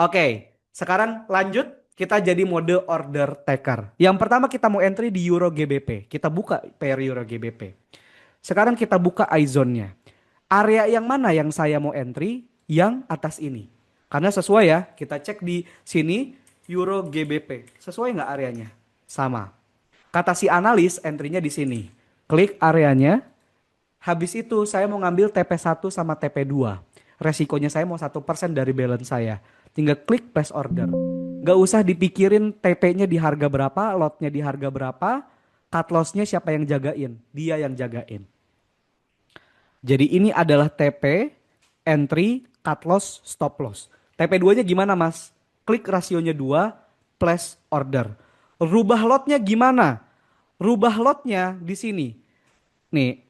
Oke, sekarang lanjut kita jadi mode order taker. Yang pertama kita mau entry di Euro GBP. Kita buka pair Euro GBP. Sekarang kita buka iZone-nya. Area yang mana yang saya mau entry? Yang atas ini. Karena sesuai ya, kita cek di sini Euro GBP. Sesuai nggak areanya? Sama. Kata si analis entry-nya di sini. Klik areanya. Habis itu saya mau ngambil TP1 sama TP2. Resikonya saya mau 1% dari balance saya. Tinggal klik place order. Gak usah dipikirin TP-nya di harga berapa, lotnya di harga berapa, cut loss-nya siapa yang jagain. Dia yang jagain. Jadi ini adalah TP, entry, cut loss, stop loss. TP2-nya gimana mas? Klik rasionya 2, place order. Rubah lotnya gimana? Rubah lotnya di sini. Nih,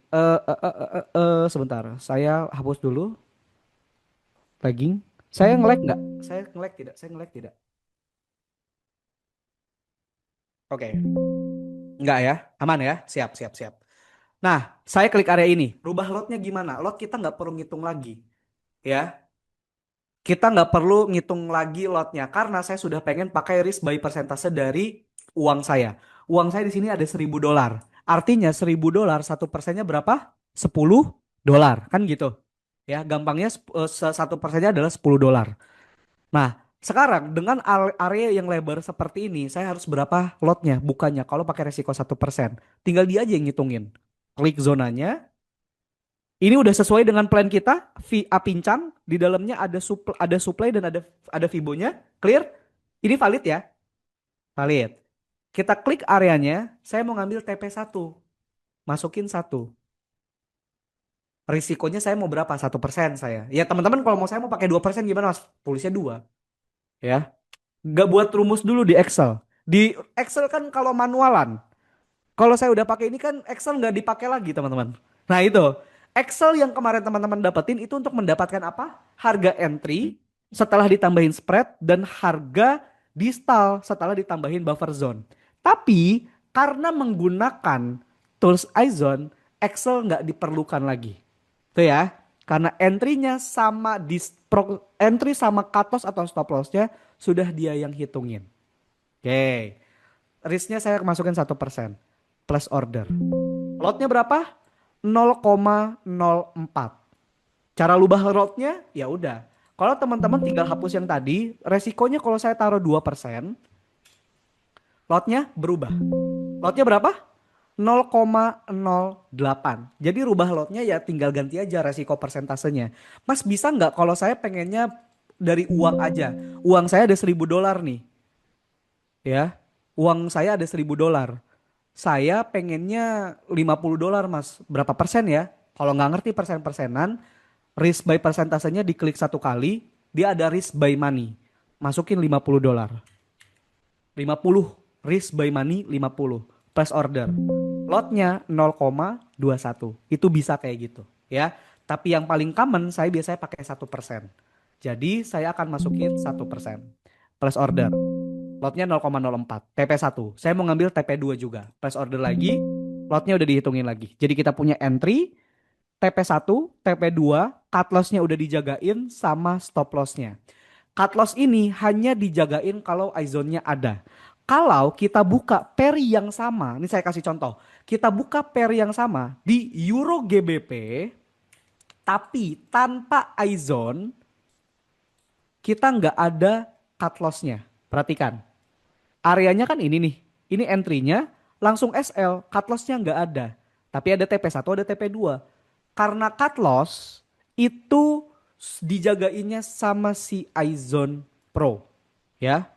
sebentar. Saya hapus dulu. Lagging. Saya nge-lag nggak? Saya nge-lag tidak? Saya nge-lag tidak? Oke. Nggak ya? Aman ya? Siap, siap, siap. Nah, saya klik area ini. Rubah lotnya gimana? Lot kita nggak perlu ngitung lagi. Ya. Kita nggak perlu ngitung lagi lotnya. Karena saya sudah pengen pakai risk by persentase dari uang saya. Uang saya di sini ada $1.000. Artinya $1.000 1%-nya berapa? $10. Kan gitu. Ya, gampangnya 1%-nya adalah $10. Nah, sekarang dengan area yang lebar seperti ini, saya harus berapa lotnya? Bukannya kalau pakai resiko 1%. Tinggal dia aja yang ngitungin. Klik zonanya. Ini udah sesuai dengan plan kita. VA pincang. Di dalamnya ada supply dan ada Fibonya. Clear? Ini valid ya? Valid. Kita klik areanya. Saya mau ngambil TP1. Masukin 1. Risikonya saya mau berapa? 1% saya. Ya teman-teman kalau mau saya mau pakai 2% gimana mas? Polisnya 2. Ya. Nggak buat rumus dulu di Excel. Di Excel kan kalau manualan. Kalau saya udah pakai ini kan Excel nggak dipakai lagi teman-teman. Nah itu Excel yang kemarin teman-teman dapetin itu untuk mendapatkan apa? Harga entry setelah ditambahin spread dan harga distal setelah ditambahin buffer zone. Tapi karena menggunakan tools iZone, Excel nggak diperlukan lagi. Tuh ya. Karena entry-nya sama entry sama cut loss atau stop loss-nya sudah dia yang hitungin. Oke. Risk-nya saya masukin 1%. Plus order. Lotnya berapa? 0,04. Cara lubah lotnya ya udah. Kalau teman-teman tinggal hapus yang tadi, resikonya kalau saya taruh 2%, lotnya berubah. Lotnya berapa? 0,08. Jadi rubah lotnya ya tinggal ganti aja resiko persentasenya. Mas bisa nggak kalau saya pengennya dari uang aja. Uang saya ada $1.000 nih. Ya, uang saya ada $1.000. Saya pengennya $50 mas. Berapa persen ya? Kalau nggak ngerti persen-persenan, risk by persentasenya diklik 1 kali, dia ada risk by money. Masukin $50. 50 risk by money 50. Press order. Lotnya 0,21. Itu bisa kayak gitu ya. Tapi yang paling common saya biasanya pakai 1%. Jadi saya akan masukin 1%. Press order. Lotnya 0,04. TP1. Saya mau ngambil TP2 juga. Press order lagi. Lotnya udah dihitungin lagi. Jadi kita punya entry TP1, TP2, cut loss-nya udah dijagain sama stop loss-nya. Cut loss ini hanya dijagain kalau iZone-nya ada. Kalau kita buka peri yang sama, ini saya kasih contoh. Kita buka peri yang sama di Euro GBP, tapi tanpa iZone, kita nggak ada cut loss-nya. Perhatikan. Areanya kan ini nih. Ini entry-nya langsung SL, cut loss-nya nggak ada. Tapi ada TP1, ada TP2. Karena cut loss itu dijagainnya sama si iZone Pro. Ya.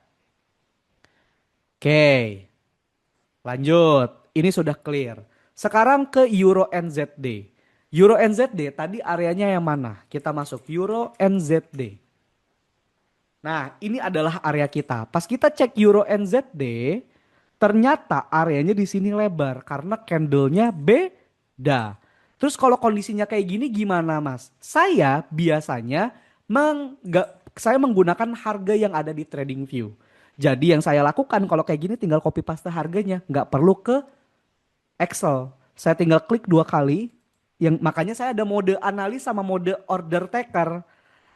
Oke, lanjut. Ini sudah clear. Sekarang ke Euro NZD. Euro NZD tadi areanya yang mana? Kita masuk Euro NZD. Nah, ini adalah area kita. Pas kita cek Euro NZD, ternyata areanya di sini lebar karena candlenya beda. Terus kalau kondisinya kayak gini gimana, Mas? Saya biasanya saya menggunakan harga yang ada di TradingView. Jadi yang saya lakukan kalau kayak gini tinggal copy paste harganya, nggak perlu ke Excel. Saya tinggal klik 2 kali. Yang makanya saya ada mode analis sama mode order taker.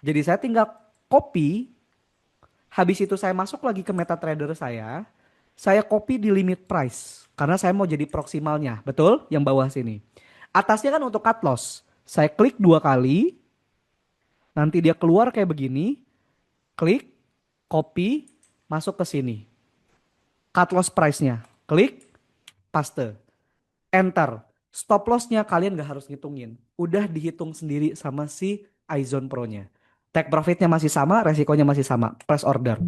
Jadi saya tinggal copy Habis itu saya masuk lagi ke MetaTrader saya copy di limit price karena saya mau jadi proksimalnya, betul? Yang bawah sini. Atasnya kan untuk cut loss. Saya klik 2 kali, nanti dia keluar kayak begini, klik, copy, masuk ke sini. Cut loss price-nya, klik, paste, enter. Stop loss-nya kalian gak harus ngitungin. Udah dihitung sendiri sama si iZone Pro-nya. Take profit-nya masih sama, resikonya masih sama. Press order.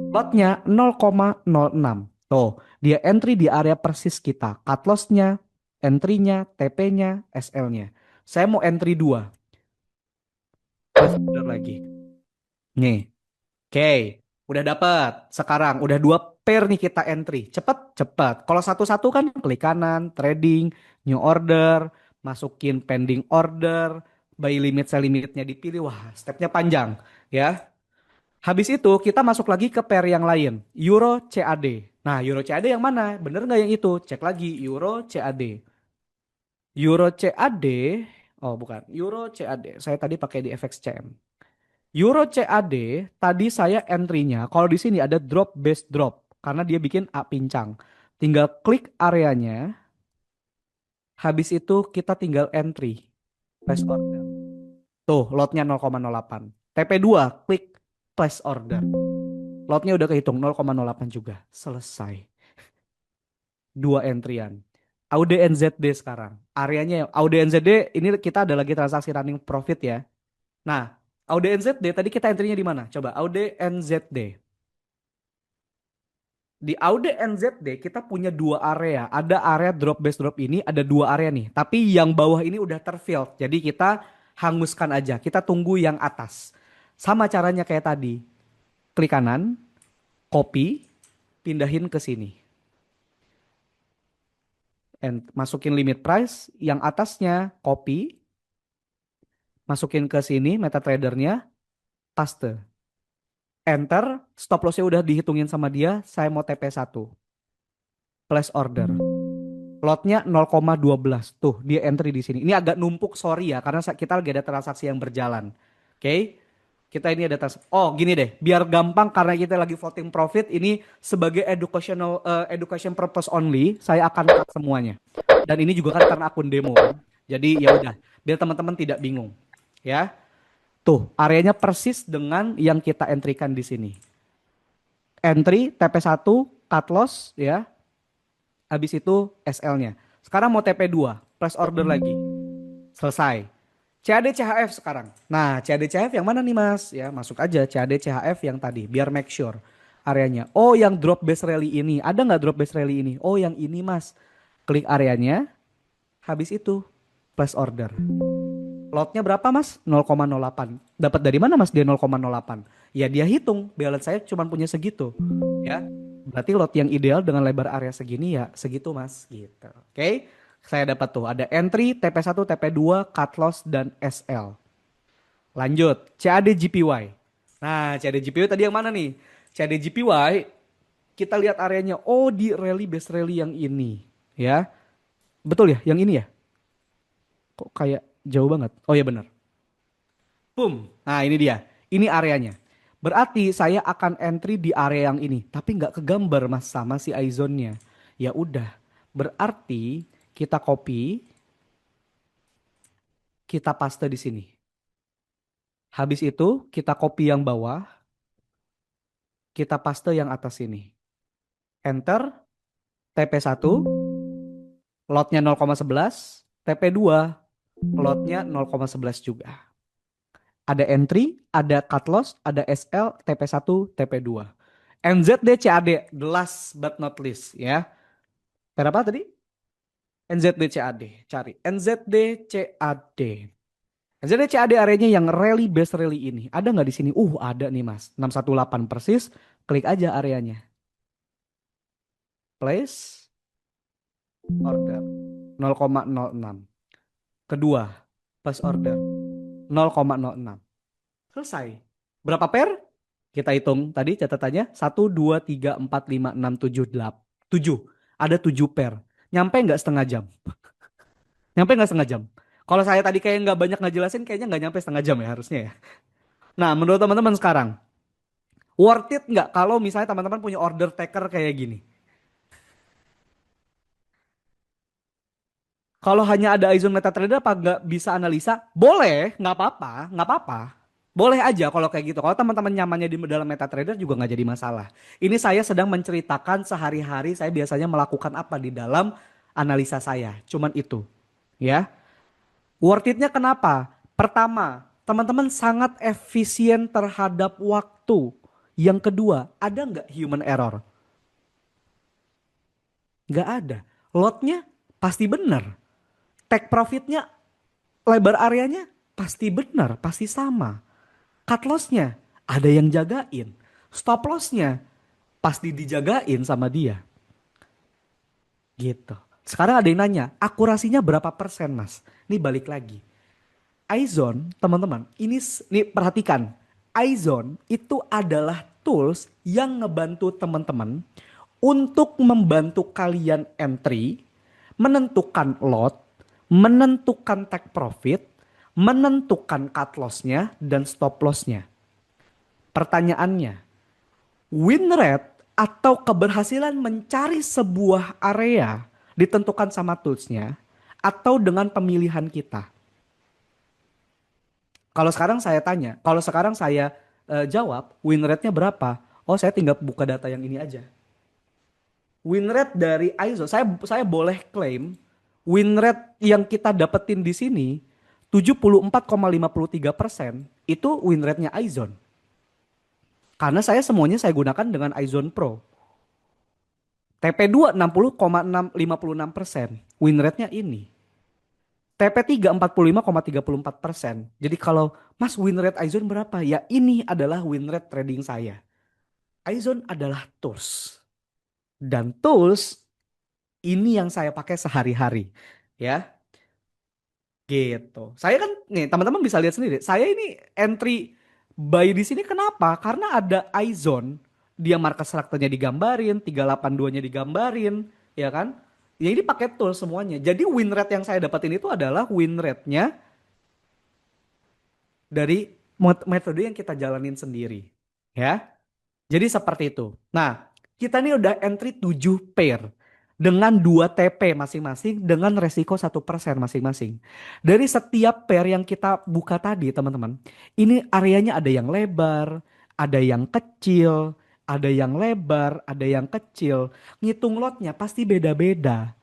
Lotnya 0,06. Tuh, dia entry di area persis kita. Cut loss-nya, entry-nya, TP-nya, SL-nya. Saya mau entry 2. Press order lagi. Nih, oke. Udah dapat. Sekarang udah 2 pair nih kita entry. Cepet, cepet. Kalau satu-satu kan klik kanan, trading, new order, masukin pending order, buy limit, sell limitnya dipilih. Wah, stepnya panjang ya. Habis itu kita masuk lagi ke pair yang lain. Euro CAD. Nah, Euro CAD yang mana? Bener nggak yang itu? Cek lagi Euro CAD. Euro CAD. Oh, bukan. Euro CAD. Saya tadi pakai di FXCM. Euro CAD tadi saya entry-nya. Kalau di sini ada drop base drop karena dia bikin A pincang. Tinggal klik areanya. Habis itu kita tinggal entry. Place order. Tuh, lotnya 0,08. TP2 klik place order. Lotnya udah kehitung 0,08 juga. Selesai. 2 entryan. Aude NZD sekarang. Areanya Aude NZD ini kita ada lagi transaksi running profit ya. Nah, Aude NZD tadi kita entry-nya di mana? Coba Aude NZD. Di Aude NZD kita punya 2 area. Ada area drop base drop ini, ada 2 area nih. Tapi yang bawah ini udah terfill. Jadi kita hanguskan aja. Kita tunggu yang atas. Sama caranya kayak tadi. Klik kanan, copy, pindahin ke sini. And masukin limit price, yang atasnya copy, masukin ke sini MetaTrader-nya, paste. Enter, stop loss-nya udah dihitungin sama dia, saya mau TP1. Place order. Lotnya 0,12. Tuh, dia entry di sini. Ini agak numpuk, sorry ya, karena kita lagi ada transaksi yang berjalan. Oke. Kita ini ada transaksi. Oh, gini deh, biar gampang karena kita lagi voting profit, ini sebagai education purpose only, saya akan cut semuanya. Dan ini juga kan karena akun demo kan. Jadi ya udah, biar teman-teman tidak bingung. Ya. Tuh, areanya persis dengan yang kita entrykan di sini. Entry TP1, cut loss ya. Habis itu SL-nya. Sekarang mau TP2, press order lagi. Selesai. CAD CHF sekarang. Nah, CAD CHF yang mana nih Mas? Ya, masuk aja CAD CHF yang tadi biar make sure areanya. Oh, yang drop base rally ini. Ada nggak drop base rally ini? Oh, yang ini Mas. Klik areanya. Habis itu place order. Lotnya berapa Mas? 0,08. Dapat dari mana Mas dia 0,08? Ya dia hitung, balance saya cuma punya segitu. Ya. Berarti lot yang ideal dengan lebar area segini ya segitu Mas, gitu. Oke. Saya dapat tuh ada entry, TP1, TP2, cut loss dan SL. Lanjut, CAD GPY. Nah, CAD GPY tadi yang mana nih? CAD GPY kita lihat areanya. Oh, di rally base rally yang ini, ya. Betul ya, yang ini ya? Kok kayak jauh banget? Oh ya benar. Boom. Nah ini dia. Ini areanya. Berarti saya akan entry di area yang ini. Tapi nggak kegambar mas sama si iZone-nya. Ya udah. Berarti kita copy. Kita paste di sini. Habis itu kita copy yang bawah. Kita paste yang atas sini. Enter. TP1. Lotnya 0,11. TP2. Lotnya 0,11 juga. Ada entry, ada cut loss, ada SL, TP1, TP2. NZD CAD, the last but not least ya. Berapa tadi? NZD CAD, cari. NZD CAD. NZD CAD areanya yang rally base rally ini. Ada nggak di sini? Ada nih mas. 618 persis. Klik aja areanya. Place order 0,06. Kedua, place order 0,06. Selesai. Berapa pair? Kita hitung tadi catatannya. 1, 2, 3, 4, 5, 6, 7, 8. 7. Ada 7 pair. Nyampe nggak setengah jam? Nyampe nggak setengah jam? Kalau saya tadi kayak nggak banyak ngejelasin, kayaknya nggak nyampe setengah jam ya harusnya ya. Nah, menurut teman-teman sekarang, Worth it nggak kalau misalnya teman-teman punya order taker kayak gini? Kalau hanya ada Aizon MetaTrader apa nggak bisa analisa? Boleh, nggak apa-apa, nggak apa-apa. Boleh aja kalau kayak gitu. Kalau teman-teman nyamannya di dalam MetaTrader juga nggak jadi masalah. Ini saya sedang menceritakan sehari-hari saya biasanya melakukan apa di dalam analisa saya. Cuman itu, ya. Worth it-nya kenapa? Pertama, teman-teman sangat efisien terhadap waktu. Yang kedua, ada nggak human error? Nggak ada. Lotnya pasti benar. Take profitnya, lebar areanya pasti benar, pasti sama. Cut loss-nya ada yang jagain. Stop loss-nya pasti dijagain sama dia. Gitu. Sekarang ada yang nanya, akurasinya berapa persen mas? Ini balik lagi. Aizon, teman-teman, ini perhatikan. Aizon itu adalah tools yang ngebantu teman-teman untuk membantu kalian entry, menentukan lot, menentukan take profit, menentukan cut loss-nya dan stop loss-nya. Pertanyaannya, win rate atau keberhasilan mencari sebuah area ditentukan sama tools-nya atau dengan pemilihan kita? Kalau sekarang saya tanya, kalau sekarang saya jawab, win rate-nya berapa? Oh, saya tinggal buka data yang ini aja. Win rate dari ISO, saya boleh klaim win rate yang kita dapetin di sini 74,53% itu win rate-nya iZone. Karena saya semuanya saya gunakan dengan iZone Pro. TP2 60,56%. Win rate-nya ini. TP3 45,34%. Jadi kalau Mas win rate iZone berapa? Ya ini adalah win rate trading saya. iZone adalah tools. Dan tools ini yang saya pakai sehari-hari. Ya. Gitu. Saya kan nih teman-teman bisa lihat sendiri. Saya ini entry buy di sini kenapa? Karena ada iZone, dia market structure-nya digambarin, 382-nya digambarin, ya kan? Ya ini pakai tool semuanya. Jadi win rate yang saya dapatin itu adalah win rate-nya dari metode yang kita jalanin sendiri. Ya. Jadi seperti itu. Nah, kita nih udah entry 7 pair dengan 2 TP masing-masing dengan resiko 1% masing-masing. Dari setiap pair yang kita buka tadi, teman-teman, ini areanya ada yang lebar, ada yang kecil, ada yang lebar, ada yang kecil. Ngitung lotnya pasti beda-beda.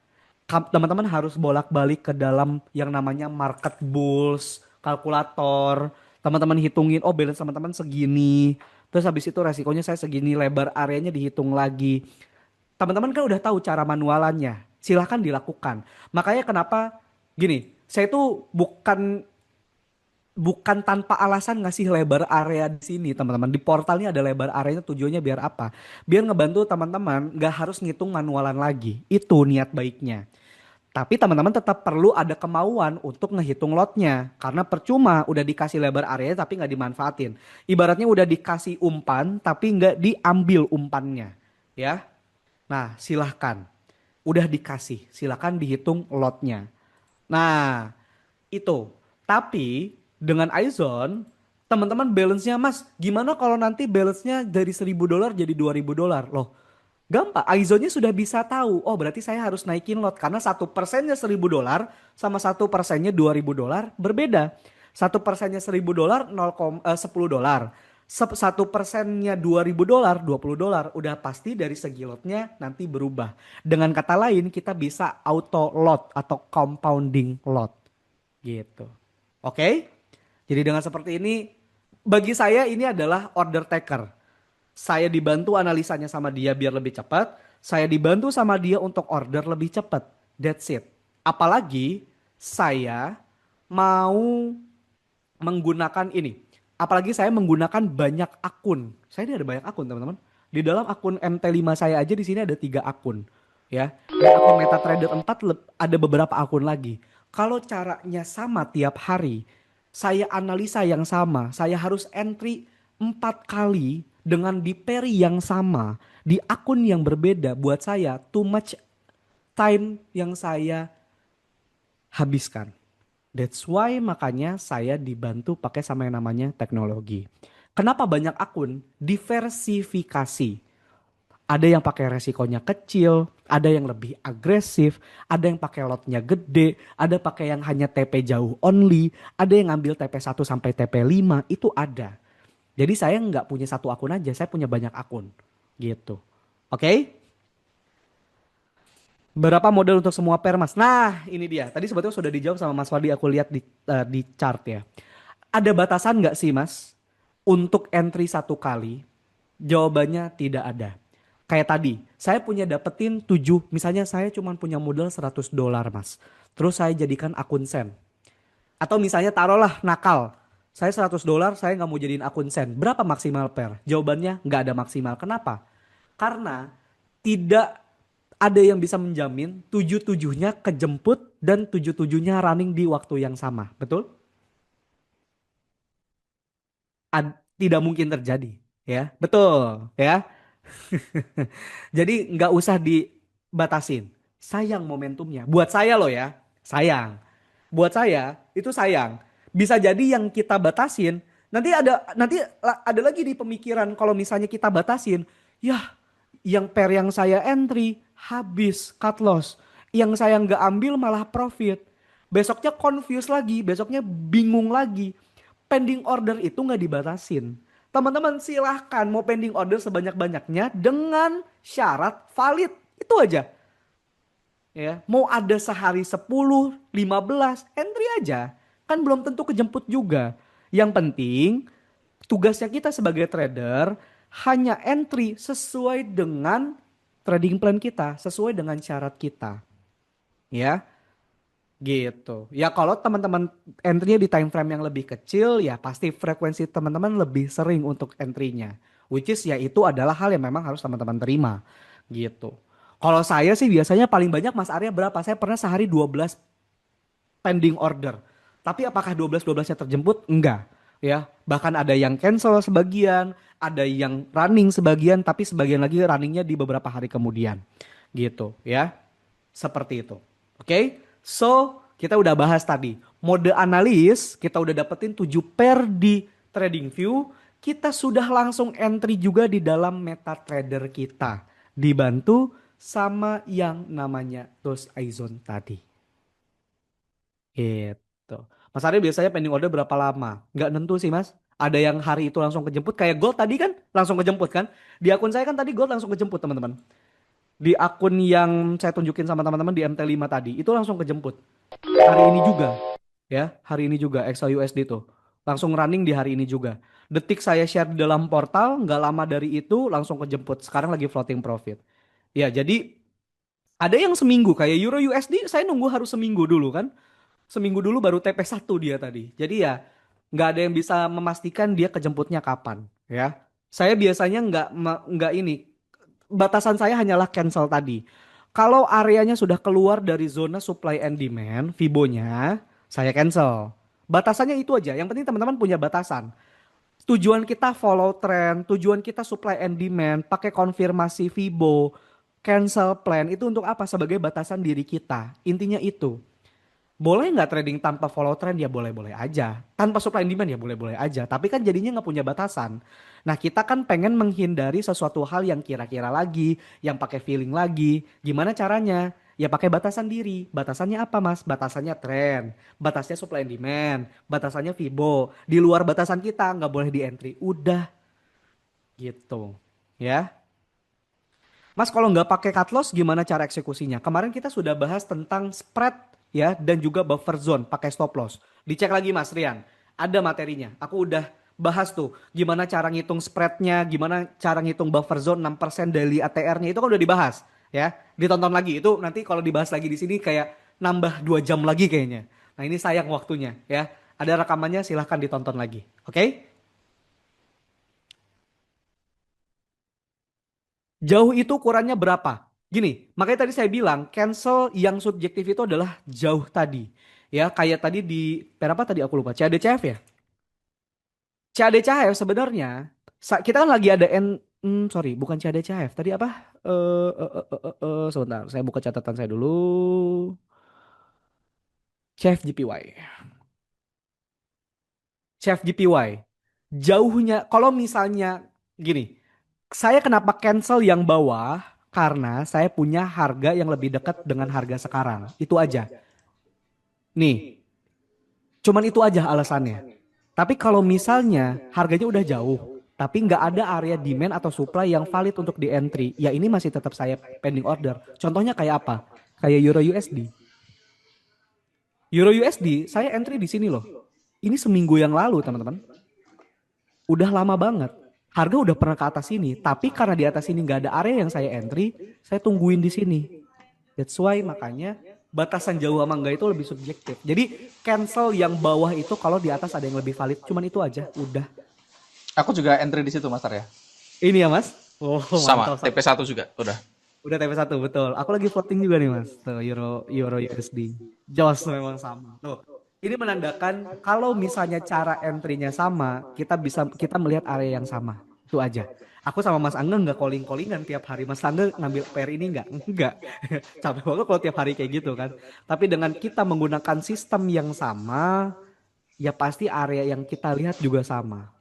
Teman-teman harus bolak-balik ke dalam yang namanya market bulls, kalkulator. Teman-teman hitungin, oh balance teman-teman segini. Terus habis itu resikonya saya segini, lebar areanya dihitung lagi. Teman-teman kan udah tahu cara manualannya. Silahkan dilakukan. Makanya kenapa gini, saya itu bukan tanpa alasan ngasih lebar area di sini teman-teman. Di portal ini ada lebar areanya tujuannya biar apa? Biar ngebantu teman-teman nggak harus ngitung manualan lagi. Itu niat baiknya. Tapi teman-teman tetap perlu ada kemauan untuk ngehitung lotnya. Karena percuma udah dikasih lebar area tapi nggak dimanfaatin. Ibaratnya udah dikasih umpan tapi nggak diambil umpannya. Ya. Nah silahkan. Udah dikasih. Silahkan dihitung lotnya. Nah itu. Tapi dengan iZone teman-teman balance-nya mas gimana kalau nanti balance-nya dari $1.000 jadi $2.000 loh. Gampang, iZone-nya sudah bisa tahu. Oh, berarti saya harus naikin lot karena 1%-nya $1.000 sama 1%-nya $2.000 berbeda. 1%-nya $1.000 $10. 1%-nya $2.000 $20. Udah pasti dari segi lotnya nanti berubah. Dengan kata lain, kita bisa auto lot atau compounding lot. Gitu. Oke? Jadi dengan seperti ini, bagi saya ini adalah order taker. Saya dibantu analisanya sama dia biar lebih cepat. Saya dibantu sama dia untuk order lebih cepat. That's it. Apalagi saya mau menggunakan ini. Apalagi saya menggunakan banyak akun. Saya ini ada banyak akun teman-teman. Di dalam akun MT5 saya aja di sini ada 3 akun. Ya. Dan akun MetaTrader 4 ada beberapa akun lagi. Kalau caranya sama tiap hari, saya analisa yang sama, saya harus entry 4 kali dengan di peri yang sama, di akun yang berbeda. Buat saya too much time yang saya habiskan. That's why makanya saya dibantu pakai sama yang namanya teknologi. Kenapa banyak akun? Diversifikasi. Ada yang pakai resikonya kecil, ada yang lebih agresif, ada yang pakai lotnya gede, ada pakai yang hanya TP jauh only, ada yang ngambil TP 1 sampai TP 5, itu ada. Jadi saya nggak punya satu akun aja, saya punya banyak akun. Gitu. Oke? Berapa model untuk semua pair, Mas? Nah, ini dia. Tadi sebetulnya sudah dijawab sama Mas Fadi, aku lihat di chart ya. Ada batasan nggak sih, Mas? Untuk entry satu kali? Jawabannya tidak ada. Kayak tadi, saya punya dapetin 7, misalnya saya cuma punya modal $100, Mas. Terus saya jadikan akun sen. Atau misalnya taruhlah nakal. Saya $100, saya nggak mau jadiin akun sen. Berapa maksimal pair? Jawabannya nggak ada maksimal. Kenapa? Karena tidak ada yang bisa menjamin tujuh-tujuhnya kejemput dan tujuh-tujuhnya running di waktu yang sama. Betul? Tidak mungkin terjadi. Ya, betul. Ya. Jadi nggak usah dibatasin. Sayang momentumnya. Buat saya loh ya, sayang. Buat saya itu sayang. Bisa jadi yang kita batasin nanti ada lagi di pemikiran kalau misalnya kita batasin, ya yang pair yang saya entry habis cut loss, yang saya nggak ambil malah profit. Besoknya confused lagi, besoknya bingung lagi. Pending order itu nggak dibatasin. Teman-teman silahkan mau pending order sebanyak-banyaknya dengan syarat valid. Itu aja. Ya, mau ada sehari 10, 15, entry aja. Kan belum tentu kejemput juga. Yang penting tugasnya kita sebagai trader hanya entry sesuai dengan trading plan kita, sesuai dengan syarat kita. Ya, gitu. Ya kalau teman-teman entry-nya di time frame yang lebih kecil, ya pasti frekuensi teman-teman lebih sering untuk entry-nya. Which is ya itu adalah hal yang memang harus teman-teman terima. Gitu. Kalau saya sih biasanya paling banyak Mas Arya berapa? Saya pernah sehari 12 pending order. Tapi apakah 12-12-nya terjemput? Enggak. Ya, bahkan ada yang cancel sebagian, ada yang running sebagian, tapi sebagian lagi runningnya di beberapa hari kemudian. Gitu ya. Seperti itu. Oke? So, kita udah bahas tadi. Mode analis, kita udah dapetin 7 pair di TradingView. Kita sudah langsung entry juga di dalam MetaTrader kita. Dibantu sama yang namanya Tools Aizon tadi. Gitu. Mas Ari biasanya pending order berapa lama? Nggak nentu sih Mas. Ada yang hari itu langsung kejemput. Kayak Gold tadi kan langsung kejemput kan. Di akun saya kan tadi Gold langsung kejemput teman-teman. Di akun yang saya tunjukin sama teman-teman di MT5 tadi. Itu langsung kejemput. Hari ini juga. Ya, hari ini juga XAUSD tuh. Langsung running di hari ini juga. Detik saya share di dalam portal. Nggak lama dari itu langsung kejemput. Sekarang lagi floating profit. Ya, jadi ada yang seminggu. Kayak Euro USD saya nunggu harus seminggu dulu kan. Seminggu dulu baru TP 1 dia tadi. Jadi ya nggak ada yang bisa memastikan dia kejemputnya kapan ya. Saya biasanya nggak ini, batasan saya hanyalah cancel tadi. Kalau areanya sudah keluar dari zona supply and demand, Fibonya, saya cancel. Batasannya itu aja. Yang penting teman-teman punya batasan. Tujuan kita follow trend, tujuan kita supply and demand, pakai konfirmasi Fibo, cancel plan itu untuk apa? Sebagai batasan diri kita. Intinya itu. Boleh nggak trading tanpa follow trend? Ya boleh-boleh aja. Tanpa supply and demand ya boleh-boleh aja. Tapi kan jadinya nggak punya batasan. Nah kita kan pengen menghindari sesuatu hal yang kira-kira lagi, yang pakai feeling lagi. Gimana caranya? Ya pakai batasan diri. Batasannya apa mas? Batasannya trend. Batasnya supply and demand. Batasannya Fibo. Di luar batasan kita nggak boleh di entry. Udah gitu. Ya. Mas kalau nggak pakai cut loss gimana cara eksekusinya? Kemarin kita sudah bahas tentang spread ya dan juga buffer zone pakai stop loss. Dicek lagi Mas Rian, ada materinya. Aku udah bahas tuh gimana cara ngitung spreadnya, gimana cara ngitung buffer zone 6% daily ATR-nya itu kan udah dibahas ya. Ditonton lagi itu nanti kalau dibahas lagi di sini kayak nambah 2 jam lagi kayaknya. Nah ini sayang waktunya ya. Ada rekamannya silahkan ditonton lagi. Oke? Jauh itu ukurannya berapa? Gini, makanya tadi saya bilang cancel yang subjektif itu adalah jauh tadi. Ya, kayak tadi di berapa tadi aku lupa. CADCF ya? CADCF sebenarnya kita kan lagi ada sorry, bukan CADCF. Tadi apa? Sebentar, saya buka catatan saya dulu. CF GPY. CF GPY. Jauhnya, kalau misalnya gini, saya kenapa cancel yang bawah? Karena saya punya harga yang lebih dekat dengan harga sekarang. Itu aja. Nih, cuman itu aja alasannya. Tapi kalau misalnya harganya udah jauh, tapi nggak ada area demand atau supply yang valid untuk di entry, ya ini masih tetap saya pending order. Contohnya kayak apa? Kayak Euro USD. Euro USD, saya entry di sini loh. Ini seminggu yang lalu, teman-teman. Udah lama banget. Harga udah pernah ke atas sini, tapi karena di atas sini nggak ada area yang saya entry, saya tungguin di sini. That's why makanya batasan jauh sama enggak itu lebih subjektif. Jadi cancel yang bawah itu kalau di atas ada yang lebih valid. Cuman itu aja, udah. Aku juga entry di situ, Mas Arya. Ini ya Mas. Oh Sama, mantap. TP1 juga, udah. Udah TP1 betul. Aku lagi floating juga nih Mas. Tuh Euro Euro USD. Jos memang sama. Tuh. Ini menandakan kalau misalnya cara entry-nya sama, kita melihat area yang sama. Itu aja. Aku sama Mas Angga nggak calling-callingan tiap hari. Mas Angga ngambil pair ini nggak? Enggak. Capek banget kalau tiap hari kayak gitu kan. Tapi dengan kita menggunakan sistem yang sama, ya pasti area yang kita lihat juga sama.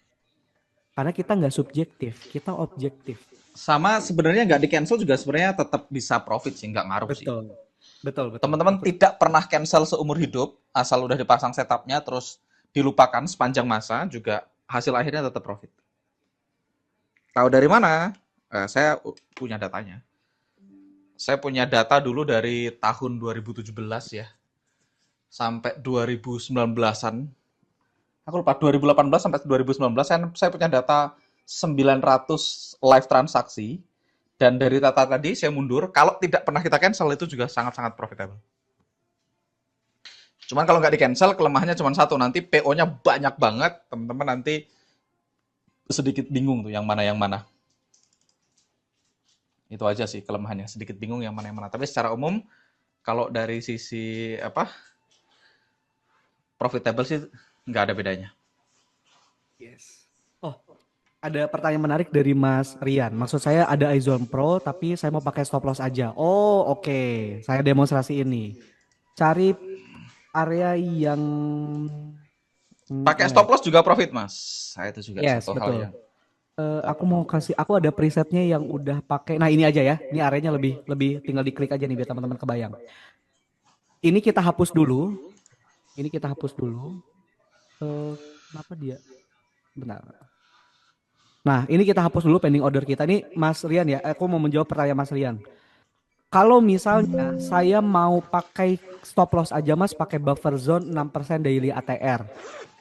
Karena kita nggak subjektif, kita objektif. Sama sebenarnya nggak di cancel juga sebenarnya tetap bisa profit sih, nggak ngaruh sih. Betul. Betul, betul. Teman-teman Aku tidak pernah cancel seumur hidup, asal udah dipasang setupnya terus dilupakan sepanjang masa, juga hasil akhirnya tetap profit. Tahu dari mana? Saya punya datanya. Saya punya data dulu dari tahun 2017 ya, sampai 2019-an. Aku lupa, 2018 sampai 2019, saya punya data 900 live transaksi. Dan dari data tadi saya mundur, kalau tidak pernah kita cancel itu juga sangat-sangat profitable. Cuman kalau nggak di cancel, kelemahannya cuma satu, nanti PO-nya banyak banget, teman-teman nanti sedikit bingung tuh yang mana yang mana. Itu aja sih kelemahannya, sedikit bingung yang mana yang mana. Tapi secara umum, kalau dari sisi apa profitable sih nggak ada bedanya. yes. Oh, ada pertanyaan menarik dari Mas Rian. Maksud saya ada iZone Pro, tapi saya mau pakai stop loss aja. Oh, oke. Saya demonstrasi ini. Cari area yang Pakai mana ya? stop loss juga profit, Mas. Nah, itu juga Yes, satu hal betul. yang Aku mau kasih, aku ada presetnya yang udah pakai. Nah, ini aja ya. Ini areanya lebih lebih tinggal diklik aja nih biar teman-teman kebayang. Ini kita hapus dulu. Ini kita hapus dulu. Kenapa dia? Benar. Nah, ini kita hapus dulu pending order kita. Ini Mas Rian ya. Aku mau menjawab pertanyaan Mas Rian. Kalau misalnya saya mau pakai stop loss aja Mas, pakai buffer zone 6% daily ATR.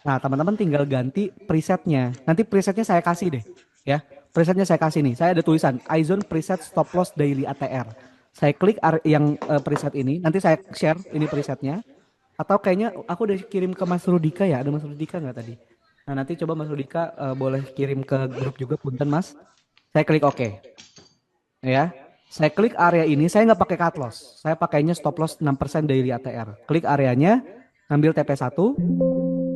Nah, teman-teman tinggal ganti presetnya. Nanti presetnya saya kasih deh, ya. Presetnya saya kasih nih. Saya ada tulisan iZone preset stop loss daily ATR. Saya klik yang preset ini. Nanti saya share ini presetnya. Atau kayaknya aku udah kirim ke Mas Rudika ya. Ada Mas Rudika nggak tadi? Nah, nanti coba Mas Rudika boleh kirim ke grup juga, punten Mas. Saya klik oke, ya. Saya klik area ini, saya nggak pakai cut loss. Saya pakainya stop loss 6% daily ATR. Klik areanya, ngambil TP1,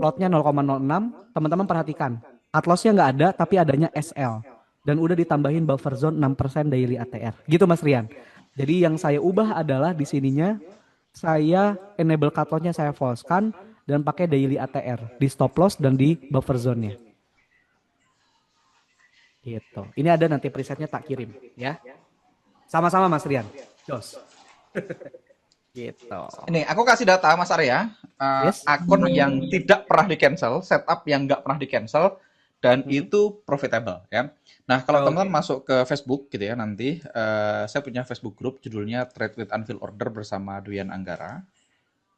lotnya 0,06. Teman-teman perhatikan, cut lossnya nggak ada, tapi adanya SL. Dan udah ditambahin buffer zone 6% daily ATR. Gitu Mas Rian. Jadi yang saya ubah adalah di sininya, saya enable cut lossnya saya false kan, dan pakai daily ATR di stop loss dan di buffer zone-nya. Gitu. Ini ada nanti presetnya tak kirim, ya. Sama-sama Mas Rian. Jos. Gitu. ini aku kasih data Mas Arya, Yes. akun yang tidak pernah di cancel, setup yang nggak pernah di cancel, dan Hmm. itu profitable ya. Nah kalau teman-teman Oke. masuk ke Facebook gitu ya nanti, saya punya Facebook group judulnya Trade with Unfill Order bersama Duyan Anggara.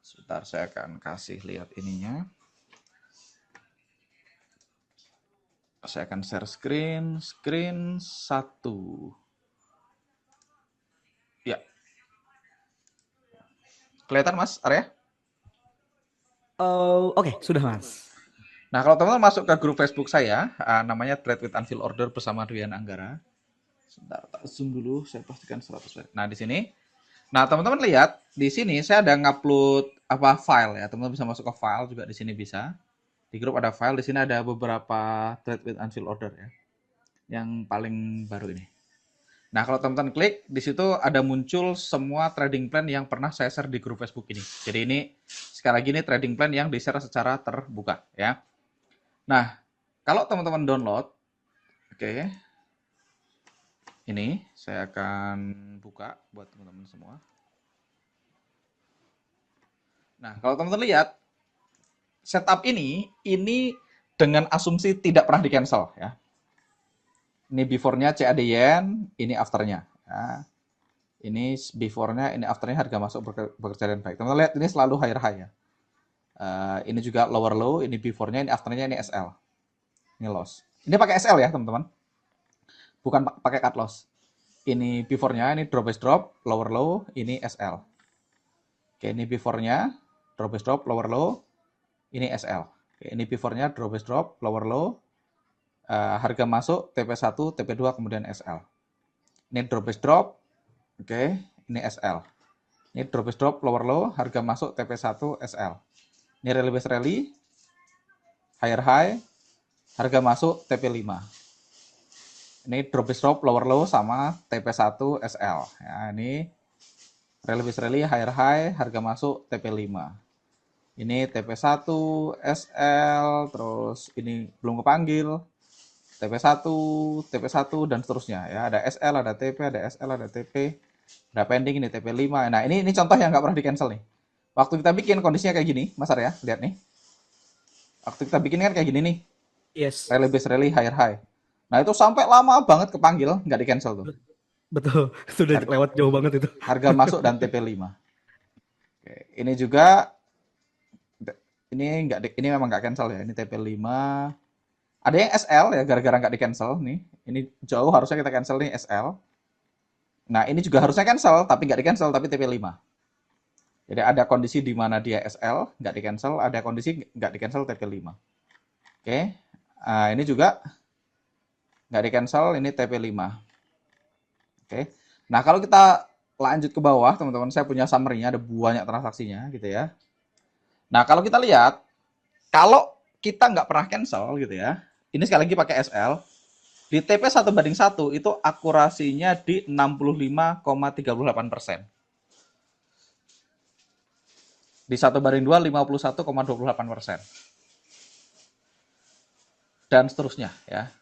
Sebentar saya akan kasih lihat ininya. Saya akan share screen satu. Ya, kelihatan Mas Arya? Oh, oke, sudah Mas. Nah, kalau teman-teman masuk ke grup Facebook saya, namanya Trade with Unfill Order bersama Duyan Anggara. Sebentar, tak zoom dulu, saya pastikan 100%. Nah, di sini. Nah, teman-teman lihat, di sini saya ada ngupload apa file ya. Teman-teman bisa masuk ke file juga di sini bisa. Di grup ada file, di sini ada beberapa Trade with Unfill Order ya. Yang paling baru ini. Nah, kalau teman-teman klik, di situ ada muncul semua trading plan yang pernah saya share di grup Facebook ini. Jadi ini, sekali lagi ini trading plan yang di-share secara terbuka ya. Nah, Kalau teman-teman download, oke, ini saya akan buka buat teman-teman semua. Nah, kalau teman-teman lihat setup ini dengan asumsi tidak pernah di cancel ya. Ini before-nya CAD yen, ini after-nya. Ya. Ini before-nya, ini after-nya harga masuk bekerja dengan baik. Teman-teman lihat ini selalu higher high ya. Ini juga lower low, ini before-nya, ini after-nya, ini SL. Ini loss. Ini pakai SL ya teman-teman. Bukan pakai cut loss. Ini before-nya, ini drop base drop, lower low, ini SL. Oke, ini before-nya, drop base drop, lower low, ini SL. Oke, ini before-nya, drop base drop, lower low, harga masuk TP1, TP2, kemudian SL. Ini drop base drop, oke, ini SL. Ini drop base drop, lower low, harga masuk TP1, SL. Ini rally base rally, higher high, harga masuk TP5. Ini drop base drop, lower low sama TP1, SL. Ya, ini rally base rally, higher high, harga masuk TP5. Ini TP1, SL, terus ini belum kepanggil, TP1, TP1, dan seterusnya. Ya, ada SL, ada TP, ada SL, ada TP, ada pending, ini TP5. Nah, ini contoh yang nggak pernah di cancel nih. Waktu kita bikin kondisinya kayak gini, Mas Arya, lihat nih. Waktu kita bikin kan kayak gini nih, Yes. rally base rally, higher high. Nah, itu sampai lama banget kepanggil, nggak di cancel tuh. Betul. Sudah Har- lewat jauh banget itu. Harga masuk dan TP5. Oke, ini juga, ini memang nggak cancel ya, ini TP5. Ada yang SL ya, gara-gara nggak di cancel nih. Ini jauh harusnya kita cancel nih SL. Nah, ini juga harusnya cancel, tapi nggak di cancel, tapi TP5. Jadi ada kondisi di mana dia SL, nggak di cancel, ada kondisi nggak di cancel TP5. Oke, ini juga nggak di cancel, ini TP5. Oke, nah kalau kita lanjut ke bawah, teman-teman, saya punya summary-nya, ada banyak transaksinya gitu ya. Nah, kalau kita lihat, kalau kita nggak pernah cancel gitu ya, ini sekali lagi pakai SL, di TP 1:1 itu akurasinya di 65,38%. Di 1:2, 51,28%. Dan seterusnya ya.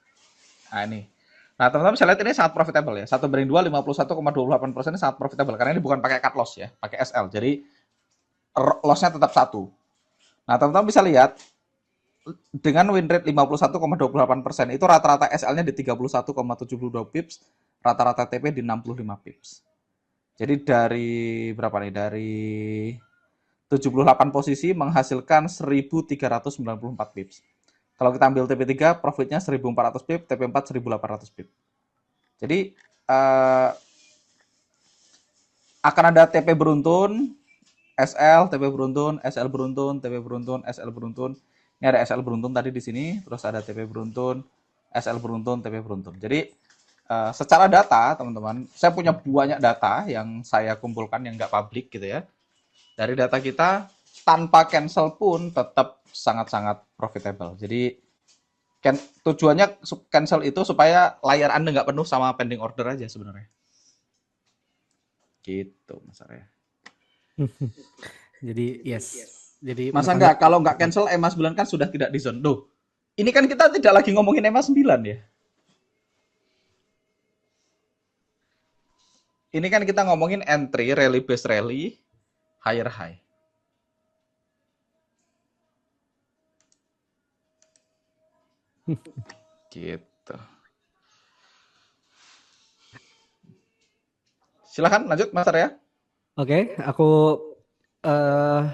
Nah, ini. Nah, teman-teman bisa lihat ini sangat profitable ya. 1:2, 51,28% ini sangat profitable karena ini bukan pakai cut loss ya, pakai SL. Jadi loss-nya tetap satu. Nah, teman-teman bisa lihat dengan win rate 51,28% itu rata-rata SL-nya di 31,72 pips, rata-rata TP di 65 pips. Jadi dari berapa nih? Dari 78 posisi menghasilkan 1.394 pips. Kalau kita ambil TP3, profitnya 1.400 pips, TP4 1.800 pips. Jadi akan ada TP beruntun, SL, TP beruntun, SL beruntun, TP beruntun, SL beruntun. Ini ada SL beruntun tadi di sini, terus ada TP beruntun, SL beruntun, TP beruntun. Jadi secara data, teman-teman, saya punya banyak data yang saya kumpulkan yang nggak publik gitu ya. Dari data kita, tanpa cancel pun tetap sangat-sangat profitable. Jadi tujuannya cancel itu supaya layar Anda nggak penuh sama pending order aja sebenarnya. Gitu, Mas Arya. Jadi yes. Jadi Mas makanya Angga, kalau nggak cancel EMA 9 kan sudah tidak di zone. Duh, ini kan kita tidak lagi ngomongin EMA 9 ya. Ini kan kita ngomongin entry, rally base rally, higher high. Gitu. Silahkan lanjut Mas Arya. oke, aku eh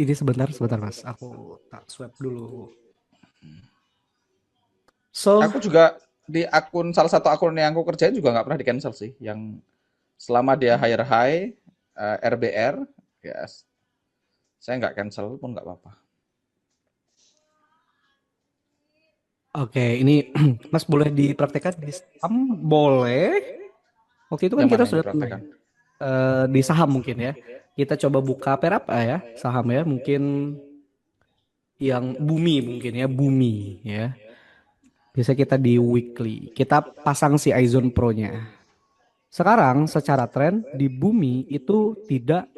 ini sebentar Mas. Aku tak swab dulu. So, Aku juga di akun salah satu akun yang aku kerjain juga nggak pernah di cancel sih. Yang selama dia higher high, RBR, yes, saya nggak cancel pun nggak apa-apa. oke, ini Mas boleh dipraktekkan di saham? Boleh. Waktu itu kan Yang mana kita yang sudah pernah ya. dipraktekkan? Di saham mungkin ya. Kita coba buka pair apa ya, saham ya, mungkin yang bumi mungkin ya, bumi ya. Biasa kita di weekly, kita pasang si Aizone Pro-nya. Sekarang secara tren di bumi itu tidak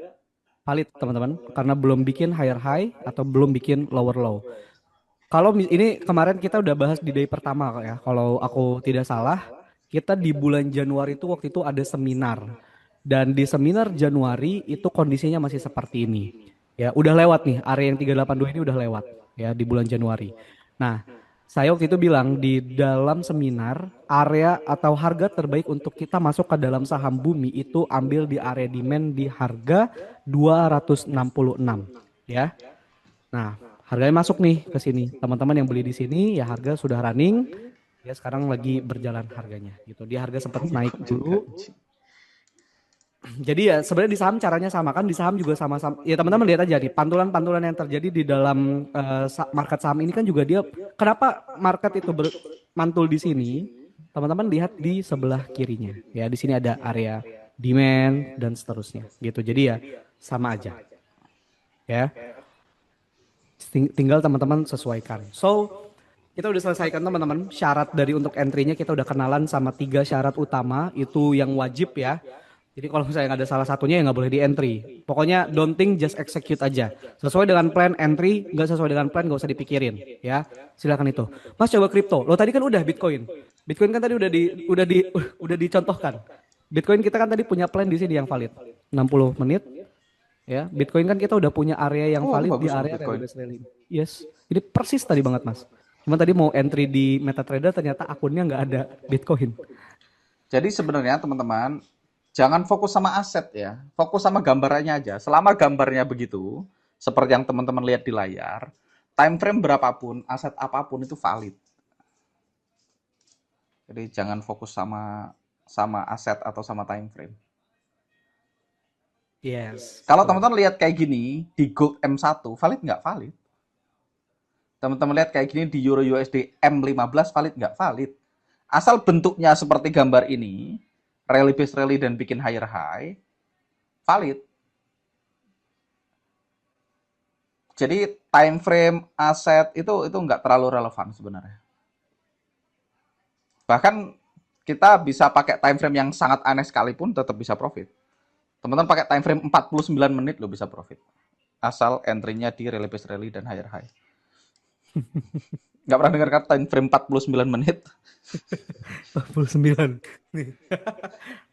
valid teman-teman, karena belum bikin higher high atau belum bikin lower low. Kalau ini kemarin kita udah bahas di day pertama kok ya. Kalau aku tidak salah, kita di bulan Januari itu waktu itu ada seminar. Dan di seminar Januari itu kondisinya masih seperti ini. Ya, udah lewat nih, area yang 382 ini udah lewat ya di bulan Januari. Nah, saya waktu itu bilang di dalam seminar area atau harga terbaik untuk kita masuk ke dalam saham bumi itu ambil di area demand di harga 266 ya. Nah, harganya masuk nih ke sini. Teman-teman yang beli di sini ya harga sudah running, ya sekarang lagi berjalan harganya gitu. Dia harga sempat naik Juga dulu. Jadi ya sebenarnya di saham caranya sama kan di saham juga sama-sama. Ya teman-teman lihat aja nih pantulan-pantulan yang terjadi di dalam market saham ini kan juga dia kenapa market itu mantul di sini? Teman-teman lihat di sebelah kirinya. Ya di sini ada area demand dan seterusnya gitu. Jadi ya sama aja ya. Tinggal teman-teman sesuaikan. So, kita udah selesaikan teman-teman. Syarat dari untuk entry-nya kita udah kenalan sama 3 syarat utama. Itu yang wajib ya. Jadi kalau misalnya nggak ada salah satunya ya nggak boleh di entry. Pokoknya don't think, just execute aja. Sesuai dengan plan entry, nggak sesuai dengan plan nggak usah dipikirin. Ya, silakan itu. Mas coba kripto. Lo tadi kan udah Bitcoin. Bitcoin kan tadi udah dicontohkan. Bitcoin kita kan tadi punya plan di sini yang valid. 60 menit, ya, Bitcoin kan kita udah punya area yang Oh, valid di bagus loh area Bitcoin. rally rally. Yes, ini persis tadi banget mas. Cuma tadi mau entry di MetaTrader ternyata akunnya nggak ada Bitcoin. Jadi sebenarnya teman-teman, jangan fokus sama aset ya. Fokus sama gambarannya aja. Selama gambarnya begitu, seperti yang teman-teman lihat di layar, time frame berapapun, aset apapun itu valid. Jadi jangan fokus sama sama aset atau sama time frame. Yes, Kalau betul. teman-teman lihat kayak gini di Gold M1, valid nggak valid? Teman-teman lihat kayak gini di Euro USD M15, valid nggak valid? Asal bentuknya seperti gambar ini, rally base rally dan bikin higher high, valid. Jadi time frame, aset itu nggak terlalu relevan sebenarnya. Bahkan kita bisa pakai time frame yang sangat aneh sekalipun tetap bisa profit. Teman-teman pakai time frame 49 menit lo bisa profit. Asal entry-nya di rally base rally dan higher high. Nggak pernah dengar kata time frame 49 menit? 49. Nih.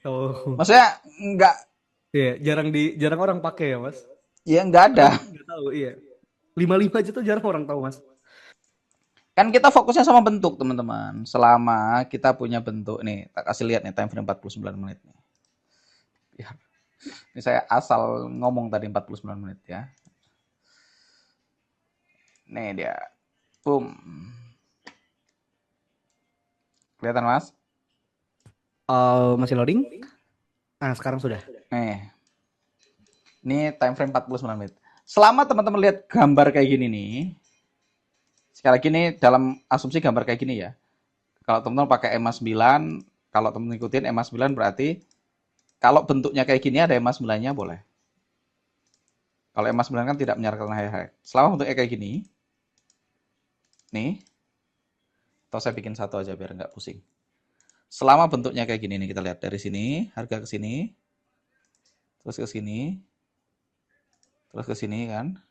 Oh, Maksudnya nggak, iya, jarang orang pakai ya mas. ya nggak ada. Padahal nggak tahu, iya. 55 aja tuh jarang orang tahu mas. Kan kita fokusnya sama bentuk teman-teman. Selama kita punya bentuk nih, tak kasih lihat nih time frame 49 menit nih. Ya, ini saya asal ngomong tadi 49 menit ya. Nih dia. Boom. Kelihatan Mas? Masih loading? Nah sekarang sudah. Nih. Ini time frame 49 menit. Selama teman-teman lihat gambar kayak gini nih, sekali lagi nih dalam asumsi gambar kayak gini ya. Kalau teman-teman pakai EMA 9, kalau teman-teman ikutin EMA 9 berarti kalau bentuknya kayak gini ada EMA 9-nya boleh. Kalau EMA 9 kan tidak menyarankan high-high. Selama bentuknya kayak gini, nih, atau saya bikin satu aja biar nggak pusing. Selama bentuknya kayak gini nih, kita lihat dari sini, harga ke sini, terus ke sini, terus ke sini kan.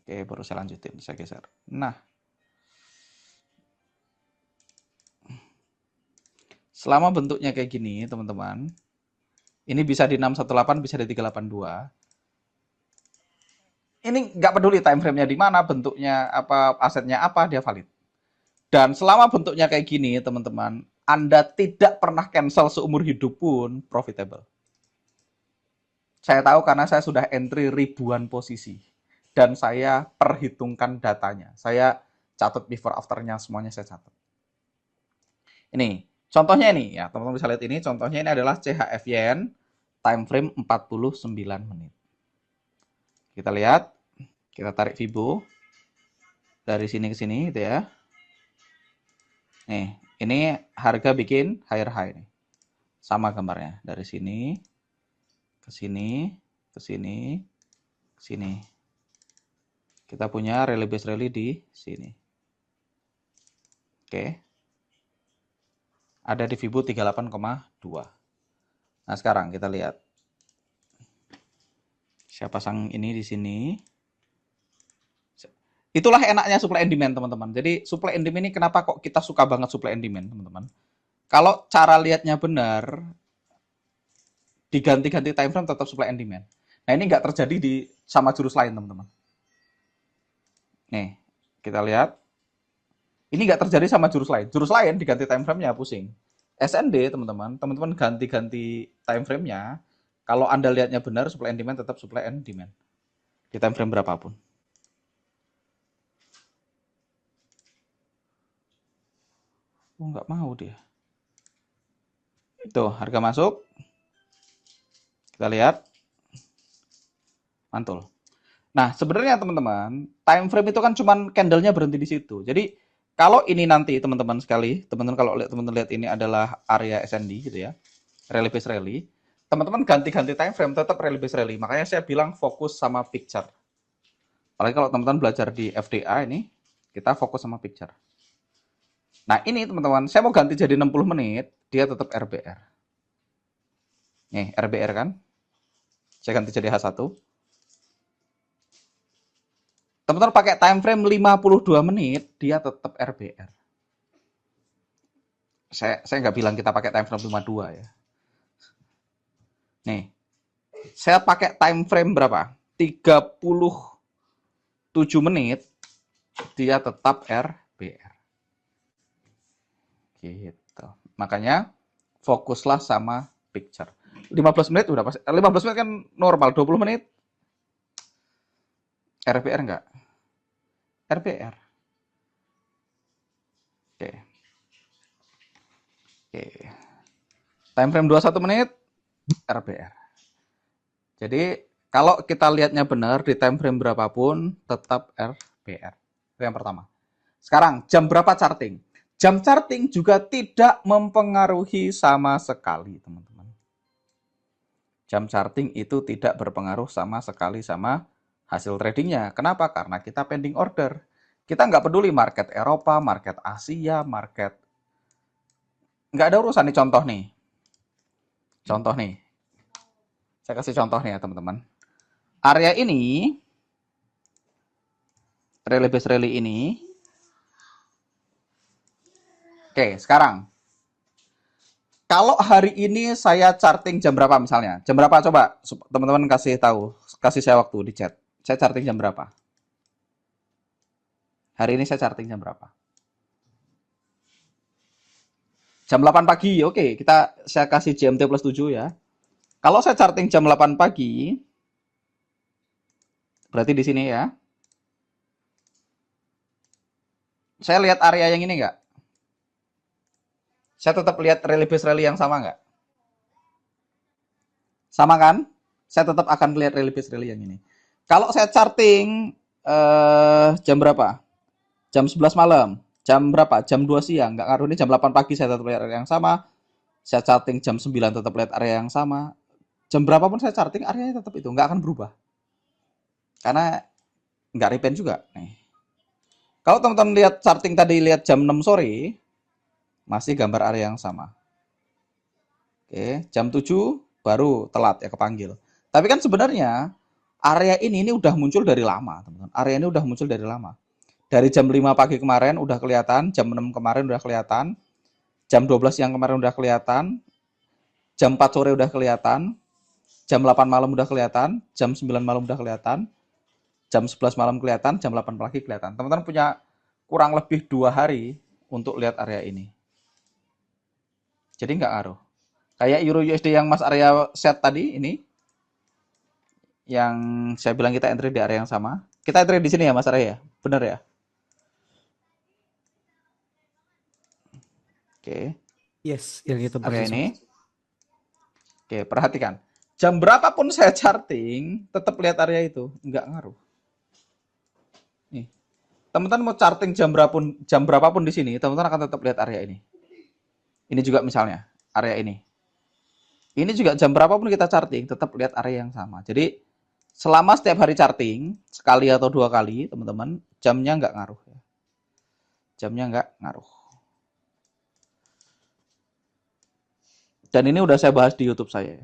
Oke, baru saya lanjutin, saya geser. Nah, selama bentuknya kayak gini, teman-teman, ini bisa di 618, bisa di 382. Ini nggak peduli time frame-nya di mana, bentuknya apa, asetnya apa, dia valid. Dan selama bentuknya kayak gini, teman-teman, Anda tidak pernah cancel seumur hidup pun profitable. Saya tahu karena saya sudah entry ribuan posisi. Dan saya perhitungkan datanya. Saya catat before after-nya, semuanya saya catat. Ini, contohnya ini ya, teman-teman bisa lihat ini, contohnya ini adalah CHF Yen, time frame 49 menit. Kita lihat, kita tarik Fibo, dari sini ke sini gitu ya. Nih, ini harga bikin higher high nih. Sama gambarnya, dari sini, ke sini, ke sini, ke sini. Kita punya rally base rally di sini. Oke. Ada di Fibo 38,2. Nah, sekarang kita lihat. Saya pasang ini di sini. Itulah enaknya supply and demand, teman-teman. Jadi supply and demand ini kenapa kok kita suka banget supply and demand, teman-teman? Kalau cara lihatnya benar, diganti-ganti time frame tetap supply and demand. Nah, ini nggak terjadi di sama jurus lain, teman-teman. Nih, kita lihat. Ini nggak terjadi sama jurus lain. Jurus lain diganti time frame-nya pusing. SND, teman-teman, teman-teman ganti-ganti time frame-nya. Kalau Anda lihatnya benar, supply and demand tetap supply and demand. Di time frame berapapun. Oh, nggak mau dia. Itu, harga masuk. Kita lihat. Mantul. Nah, sebenarnya teman-teman, time frame itu kan cuman candle-nya berhenti di situ. Jadi, kalau ini nanti teman-teman sekali, teman-teman kalau teman-teman lihat ini adalah area SND gitu ya, rally base rally, teman-teman ganti-ganti time frame tetap rally base rally. Makanya saya bilang fokus sama picture. Apalagi kalau teman-teman belajar di FDA ini, kita fokus sama picture. Nah, ini teman-teman, saya mau ganti jadi 60 menit, dia tetap RBR. Nih, RBR kan? Saya ganti jadi H1. Teman-teman pakai time frame 52 menit, dia tetap RBR. Saya nggak bilang kita pakai time frame 52 ya. Nih, saya pakai time frame berapa? 37 menit, dia tetap RBR. Gitu. Makanya fokuslah sama picture. 15 menit udah pas. 15 menit kan normal, 20 menit RBR enggak? RBR. Oke. Oke. Time frame 21 menit RBR. Jadi kalau kita lihatnya benar di time frame berapapun tetap RBR. Itu yang pertama. Sekarang jam berapa charting? Jam charting juga tidak mempengaruhi sama sekali, teman-teman. Jam charting itu tidak berpengaruh sama sekali sama hasil tradingnya. Kenapa? Karena kita pending order. Kita nggak peduli market Eropa, market Asia, market... Nggak ada urusan nih, contoh nih. Contoh nih. Saya kasih contoh nih ya, teman-teman. Area ini, rally base rally ini. Oke, sekarang. Kalau hari ini saya charting jam berapa misalnya? Jam berapa coba? Teman-teman kasih tahu. Kasih saya waktu di chat. Saya charting jam berapa? Hari ini saya charting jam berapa? Jam 8 pagi. Oke, saya kasih GMT plus 7 ya. Kalau saya charting jam 8 pagi, berarti di sini ya. Saya lihat area yang ini nggak? Saya tetap lihat rally base rally yang sama nggak? Sama kan? Saya tetap akan lihat rally base rally yang ini. Kalau saya charting jam berapa? Jam 11 malam. Jam berapa? Jam 2 siang. Nggak ngaruh, ini jam 8 pagi saya tetap lihat area yang sama. Saya charting jam 9 tetap lihat area yang sama. Jam berapapun saya charting, areanya tetap itu. Nggak akan berubah. Karena nggak repen juga. Nih. Kalau teman-teman lihat charting tadi, lihat jam 6 sore, masih gambar area yang sama. Oke, jam 7 baru telat ya kepanggil. Tapi kan sebenarnya area ini udah muncul dari lama, teman-teman. Area ini udah muncul dari lama. Dari jam 5 pagi kemarin udah kelihatan, jam 6 kemarin udah kelihatan, jam 12 siang kemarin udah kelihatan, jam 4 sore udah kelihatan, jam 8 malam udah kelihatan, jam 9 malam udah kelihatan, jam 11 malam kelihatan, jam 8 pagi kelihatan. Teman-teman punya kurang lebih 2 hari untuk lihat area ini. Jadi nggak ngaruh. Kayak Euro USD yang Mas Arya set tadi ini, yang saya bilang kita entry di area yang sama. Kita entry di sini ya Mas Arya, benar ya? Oke. Yes, yang itu Area persis. ini. Oke, perhatikan. Jam berapapun saya charting, tetap lihat area itu, nggak ngaruh. Nih, teman-teman mau charting jam berapapun di sini, teman-teman akan tetap lihat area ini. Ini juga misalnya area ini. Ini juga jam berapapun kita charting, tetap lihat area yang sama. Jadi selama setiap hari charting, sekali atau 2 kali, teman-teman, jamnya nggak ngaruh. Jamnya nggak ngaruh. Dan ini udah saya bahas di YouTube saya.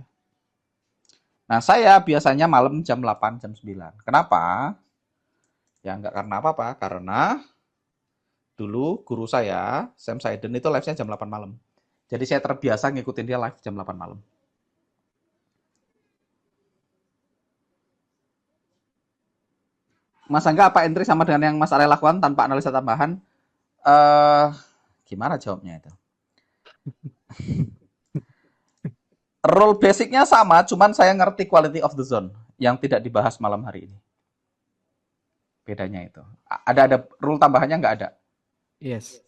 Nah, saya biasanya malam jam 8, jam 9. Kenapa? Ya nggak karena apa-apa, karena dulu guru saya, Sam Saiden itu live-nya jam 8 malam. Jadi saya terbiasa ngikutin dia live jam 8 malam. Mas Angga, apa entry sama dengan yang Mas Arya lakukan tanpa analisa tambahan? Eh, Gimana jawabnya itu? Rule basicnya sama, cuman saya ngerti quality of the zone yang tidak dibahas malam hari ini. Bedanya itu. Ada rule tambahannya nggak ada? Yes.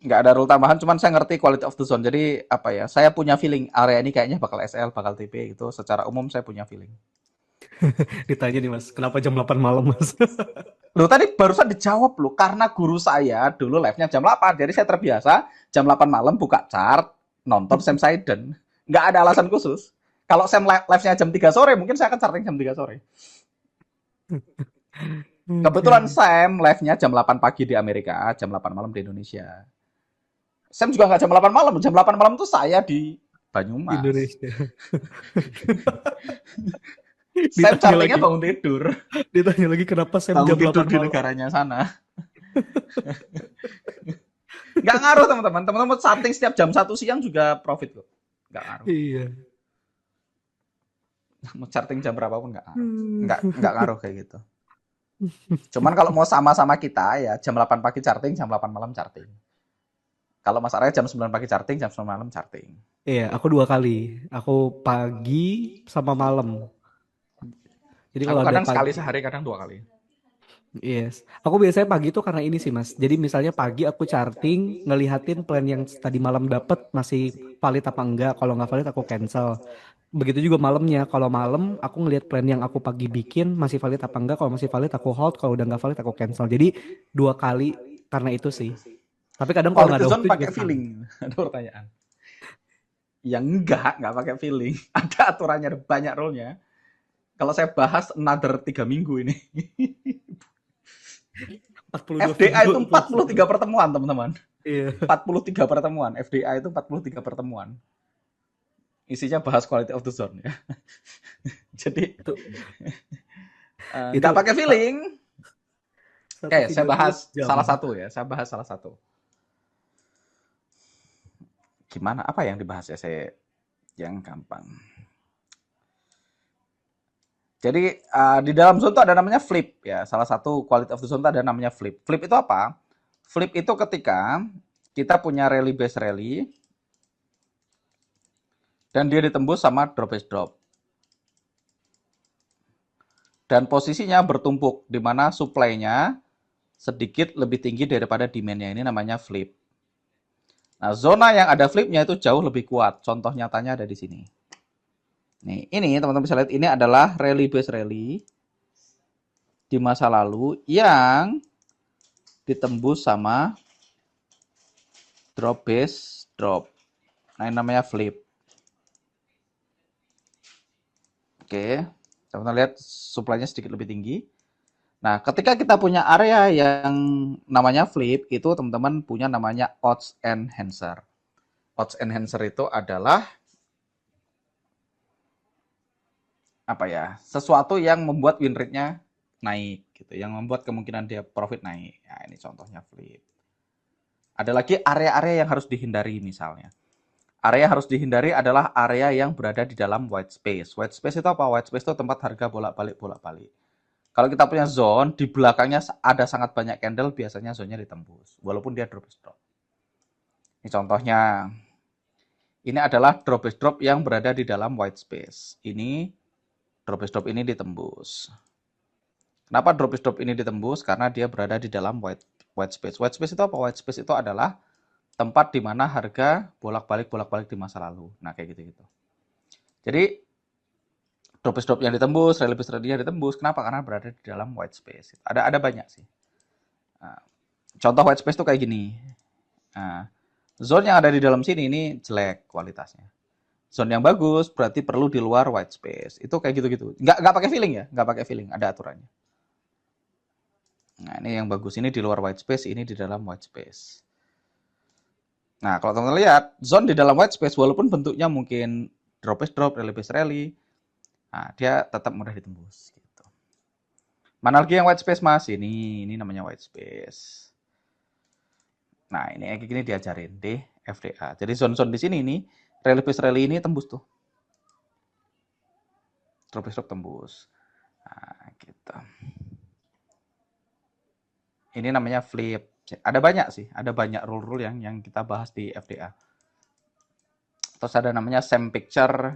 Nggak ada rule tambahan, cuman saya ngerti quality of the zone. Jadi apa ya? Saya punya feeling area ini kayaknya bakal SL, bakal TP gitu. Secara umum saya punya feeling. Ditanya nih Mas, kenapa jam 8 malam Mas? Loh tadi barusan dijawab loh, karena guru saya dulu live-nya jam 8. Jadi saya terbiasa jam 8 malam buka chart, nonton Sam Saiden. Nggak ada alasan khusus. Kalau Sam live-nya jam 3 sore, mungkin saya akan charting jam 3 sore. Kebetulan Sam live-nya jam 8 pagi di Amerika, jam 8 malam di Indonesia. Sam juga nggak jam 8 malam. Jam 8 malam tuh saya di Banyumas. Indonesia. Sam Ditanya chartingnya lagi, bangun tidur. ditanya lagi kenapa Sam Bangun jam tidur 8 di malam? negaranya sana. Nggak ngaruh teman-teman. Teman-teman charting setiap jam 1 siang juga profit kok. Nggak ngaruh. Iya. Mau charting jam berapapun nggak ngaruh. Nggak ngaruh kayak gitu. Cuman kalau mau sama-sama kita ya jam 8 pagi charting, jam 8 malam charting. Kalau Mas Arya jam 9 pagi charting, jam 9 malam charting. Iya, aku 2 kali. Aku pagi sama malam. Jadi Aku kalau ada kadang sekali pagi, sehari, kadang 2 kali. yes. Aku biasanya pagi tuh karena ini sih Mas. Jadi misalnya pagi aku charting, ngelihatin plan yang tadi malam dapet masih valid apa enggak. Kalau nggak valid aku cancel. Begitu juga malamnya. Kalau malam aku ngelihat plan yang aku pagi bikin masih valid apa enggak. Kalau masih valid aku hold. Kalau udah nggak valid aku cancel. Jadi 2 kali karena itu sih. Tapi kadang kalau nggak Quality ada zone waktu juga pakai sekali. feeling. Ada pertanyaan. Yang enggak pakai feeling. Ada aturannya, ada banyak rule-nya. Kalau saya bahas another 3 minggu ini. 42 FDA video itu 43 pertemuan, teman-teman. Iya. 43 pertemuan. FDA itu 43 pertemuan. Isinya bahas quality of the zone ya. Jadi Itu itu nggak pakai feeling. satu Oke, saya video bahas 2 jam. salah satu ya. Saya bahas salah satu. Gimana? Apa yang dibahas ya? Saya yang gampang. Jadi di dalam zone itu ada namanya flip ya. Salah satu quality of the zone itu ada namanya flip. Flip itu apa? Flip itu ketika kita punya rally base rally dan dia ditembus sama drop base drop. Dan posisinya bertumpuk di mana supply-nya sedikit lebih tinggi daripada demand-nya. Ini namanya flip. Nah, zona yang ada flip-nya itu jauh lebih kuat. Contoh nyatanya ada di sini. Nih, ini teman-teman bisa lihat ini adalah rally base rally di masa lalu yang ditembus sama drop base drop. Nah, ini namanya flip. Oke, teman-teman lihat supply-nya sedikit lebih tinggi. Nah, ketika kita punya area yang namanya flip, itu teman-teman punya namanya odds enhancer. Odds enhancer itu adalah apa ya? Sesuatu yang membuat win rate-nya naik gitu, yang membuat kemungkinan dia profit naik. Nah, ini contohnya flip. Ada lagi area-area yang harus dihindari misalnya. Area yang harus dihindari adalah area yang berada di dalam white space. White space itu apa? White space itu tempat harga bolak-balik. Kalau kita punya zone, di belakangnya ada sangat banyak candle, biasanya zone-nya ditembus. Walaupun dia drop drop. Ini contohnya. Ini adalah drop drop yang berada di dalam white space. Ini drop drop ini ditembus. Kenapa drop drop ini ditembus? Karena dia berada di dalam white space. White space itu apa? White space itu adalah tempat di mana harga bolak-balik di masa lalu. Nah, kayak gitu-gitu. Jadi drop yang ditembus, rally yang ditembus. Kenapa? Karena berada di dalam white space. Ada banyak sih. Nah, contoh white space itu kayak gini. Nah, zone yang ada di dalam sini ini jelek kualitasnya. Zone yang bagus berarti perlu di luar white space. Itu kayak gitu-gitu. Nggak pakai feeling ya, nggak pakai feeling. Ada aturannya. Nah, ini yang bagus ini di luar white space, ini di dalam white space. Nah, kalau teman-teman lihat, zone di dalam white space walaupun bentuknya mungkin drop, rally base rally, nah, dia tetap mudah ditembus gitu. Mana lagi yang white space Mas? Ini namanya white space. Nah, ini kayak gini diajarin di FDA. Jadi zone-zone di sini nih, rally base rally ini tembus tuh. Drop base drop tembus. Nah, gitu. Ini namanya flip. Ada banyak sih, ada banyak rule-rule yang kita bahas di FDA. Terus ada namanya same picture,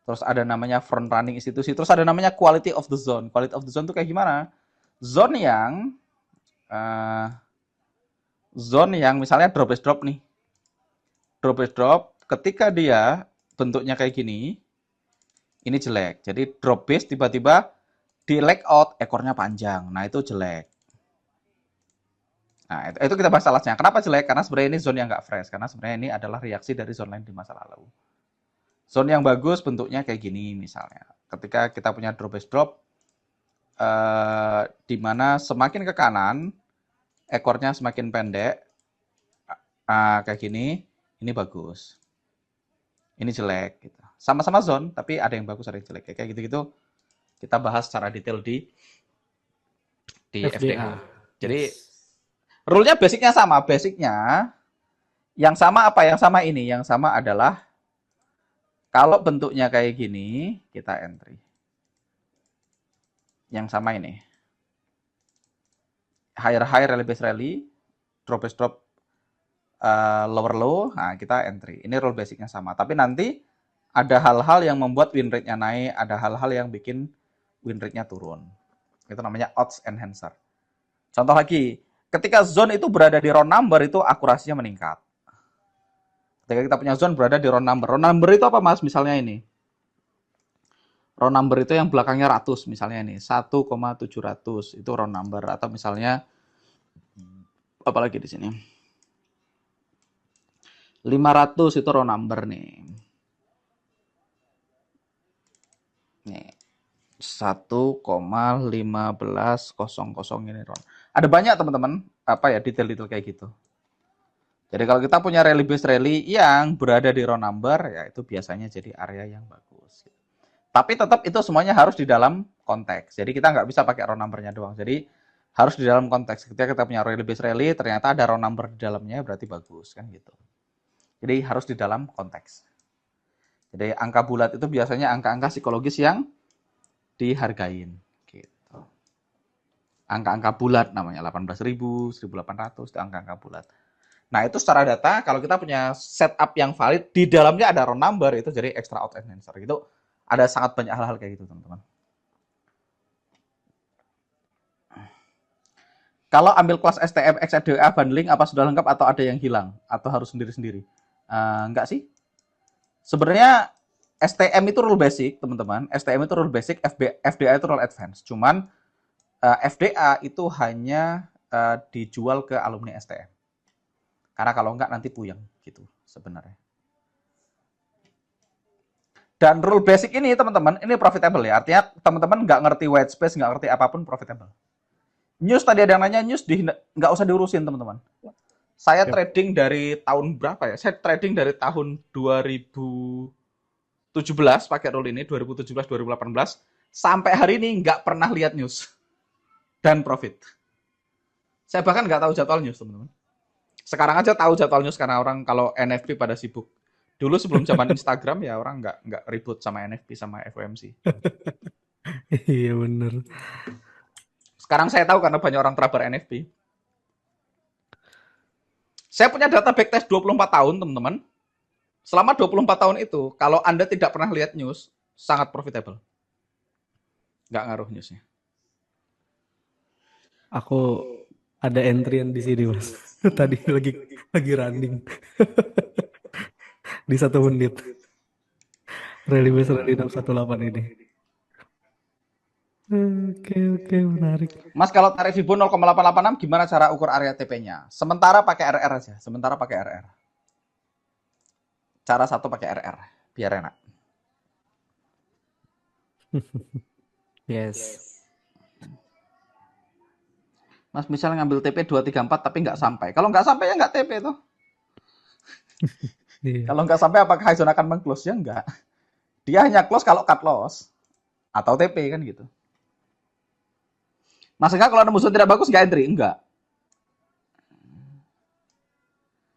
terus ada namanya front running institusi, terus ada namanya quality of the zone. Quality of the zone itu kayak gimana? Zone yang uh, zone yang misalnya drop base drop nih. Drop base drop ketika dia bentuknya kayak gini, ini jelek. Jadi drop base tiba-tiba di leg out ekornya panjang. Nah, itu jelek. Nah, itu kita bahas alasnya. Kenapa jelek? Karena sebenarnya ini zone yang nggak fresh. Karena sebenarnya ini adalah reaksi dari zone lain di masa lalu. Zone yang bagus bentuknya kayak gini misalnya. Ketika kita punya drop base drop, di mana semakin ke kanan, ekornya semakin pendek, kayak gini, ini bagus. Ini jelek. Gitu. Sama-sama zone, tapi ada yang bagus, ada yang jelek. Kayak gitu-gitu kita bahas secara detail di FDA. FDA. Jadi, Yes. rule-nya basicnya sama. Basicnya, yang sama apa? Yang sama ini. Yang sama adalah, kalau bentuknya kayak gini, kita entry. Yang sama ini. Higher high, rally base rally, drop base drop, lower low, nah kita entry. Ini rule basicnya sama. Tapi nanti ada hal-hal yang membuat win rate-nya naik, ada hal-hal yang bikin win rate-nya turun. Itu namanya odds enhancer. Contoh lagi, ketika zone itu berada di round number, itu akurasinya meningkat. Ketika kita punya zone berada di round number. Round number itu apa Mas? Misalnya ini. Round number itu yang belakangnya ratus, misalnya ini. 1,700 itu round number. Atau misalnya, apalagi di sini. 500 itu round number nih. Nih. 1,1500 ini round. Ada banyak teman-teman detail-detail kayak gitu. Jadi kalau kita punya rally base rally yang berada di round number, ya itu biasanya jadi area yang bagus. Tapi tetap itu semuanya harus di dalam konteks. Jadi kita nggak bisa pakai round number-nya doang. Jadi harus di dalam konteks. Ketika kita punya rally base rally, ternyata ada round number di dalamnya, berarti bagus kan gitu. Jadi harus di dalam konteks. Jadi angka bulat itu biasanya angka-angka psikologis yang dihargain. Gitu. Angka-angka bulat namanya 18.000, 1.800 itu angka-angka bulat. Nah itu secara data kalau kita punya setup yang valid di dalamnya ada round number itu jadi extra out enhancer. Itu ada sangat banyak hal-hal kayak gitu teman-teman. Kalau ambil kelas STM, XFDA, bundling, apa sudah lengkap atau ada yang hilang? Atau harus sendiri-sendiri? Enggak sih. Sebenarnya STM itu rule basic, teman-teman. STM itu rule basic, FDA itu rule advance. Cuman FDA itu hanya dijual ke alumni STM. Karena kalau enggak nanti puyeng gitu sebenarnya. Dan rule basic ini teman-teman, ini profitable ya. Artinya teman-teman nggak ngerti white space, nggak ngerti apapun profitable. News tadi ada yang nanya, news nggak usah diurusin teman-teman. Saya trading dari tahun berapa ya? Saya trading dari tahun 2017 pakai rule ini, 2017-2018. Sampai hari ini nggak pernah lihat news. Dan profit. Saya bahkan nggak tahu jadwal news teman-teman. Sekarang aja tahu jadwal news karena orang kalau NFP pada sibuk. Dulu sebelum zaman Instagram ya orang nggak ribut sama NFP sama FOMC. Iya bener. Sekarang saya tahu karena banyak orang trader NFP. Saya punya data backtest 24 tahun, teman-teman. Selama 24 tahun itu, kalau Anda tidak pernah lihat news, sangat profitable. Nggak ngaruh newsnya. Aku ada entryan di sini mas. Tadi lagi running di 1 menit. Rally base rally 618 ini. Oke, menarik. Mas, kalau tarif Fibo 0,886 gimana cara ukur area TP-nya? Sementara pakai RR aja. Sementara pakai RR. Cara satu pakai RR. Biar enak. Yes. Mas, misal ngambil TP 234 tapi nggak sampai. Kalau nggak sampai ya nggak TP tuh. Iya. Kalau nggak sampai apakah Hyzon akan meng-close? Ya nggak. Dia hanya close kalau cut loss. Atau TP kan gitu. Mas Eka kalau musuh tidak bagus nggak entry? Enggak.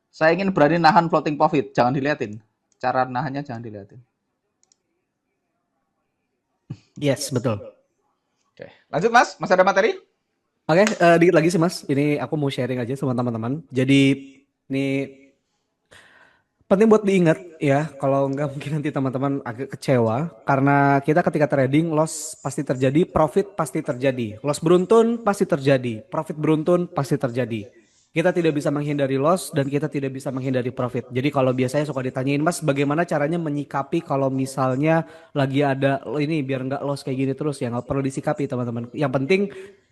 Saya ingin berani nahan floating profit. Jangan diliatin. Cara nahannya jangan diliatin. Yes, betul. Oke, lanjut Mas. Mas ada materi? Oke, dikit lagi sih Mas. Ini aku mau sharing aja sama teman-teman. Jadi ini penting buat diingat ya, kalau nggak mungkin nanti teman-teman agak kecewa karena kita ketika trading loss pasti terjadi, profit pasti terjadi. Loss beruntun pasti terjadi, profit beruntun pasti terjadi. Kita tidak bisa menghindari loss dan kita tidak bisa menghindari profit. Jadi kalau biasanya suka ditanyain, Mas, bagaimana caranya menyikapi kalau misalnya lagi ada ini biar nggak loss kayak gini terus, ya nggak perlu disikapi teman-teman. Yang penting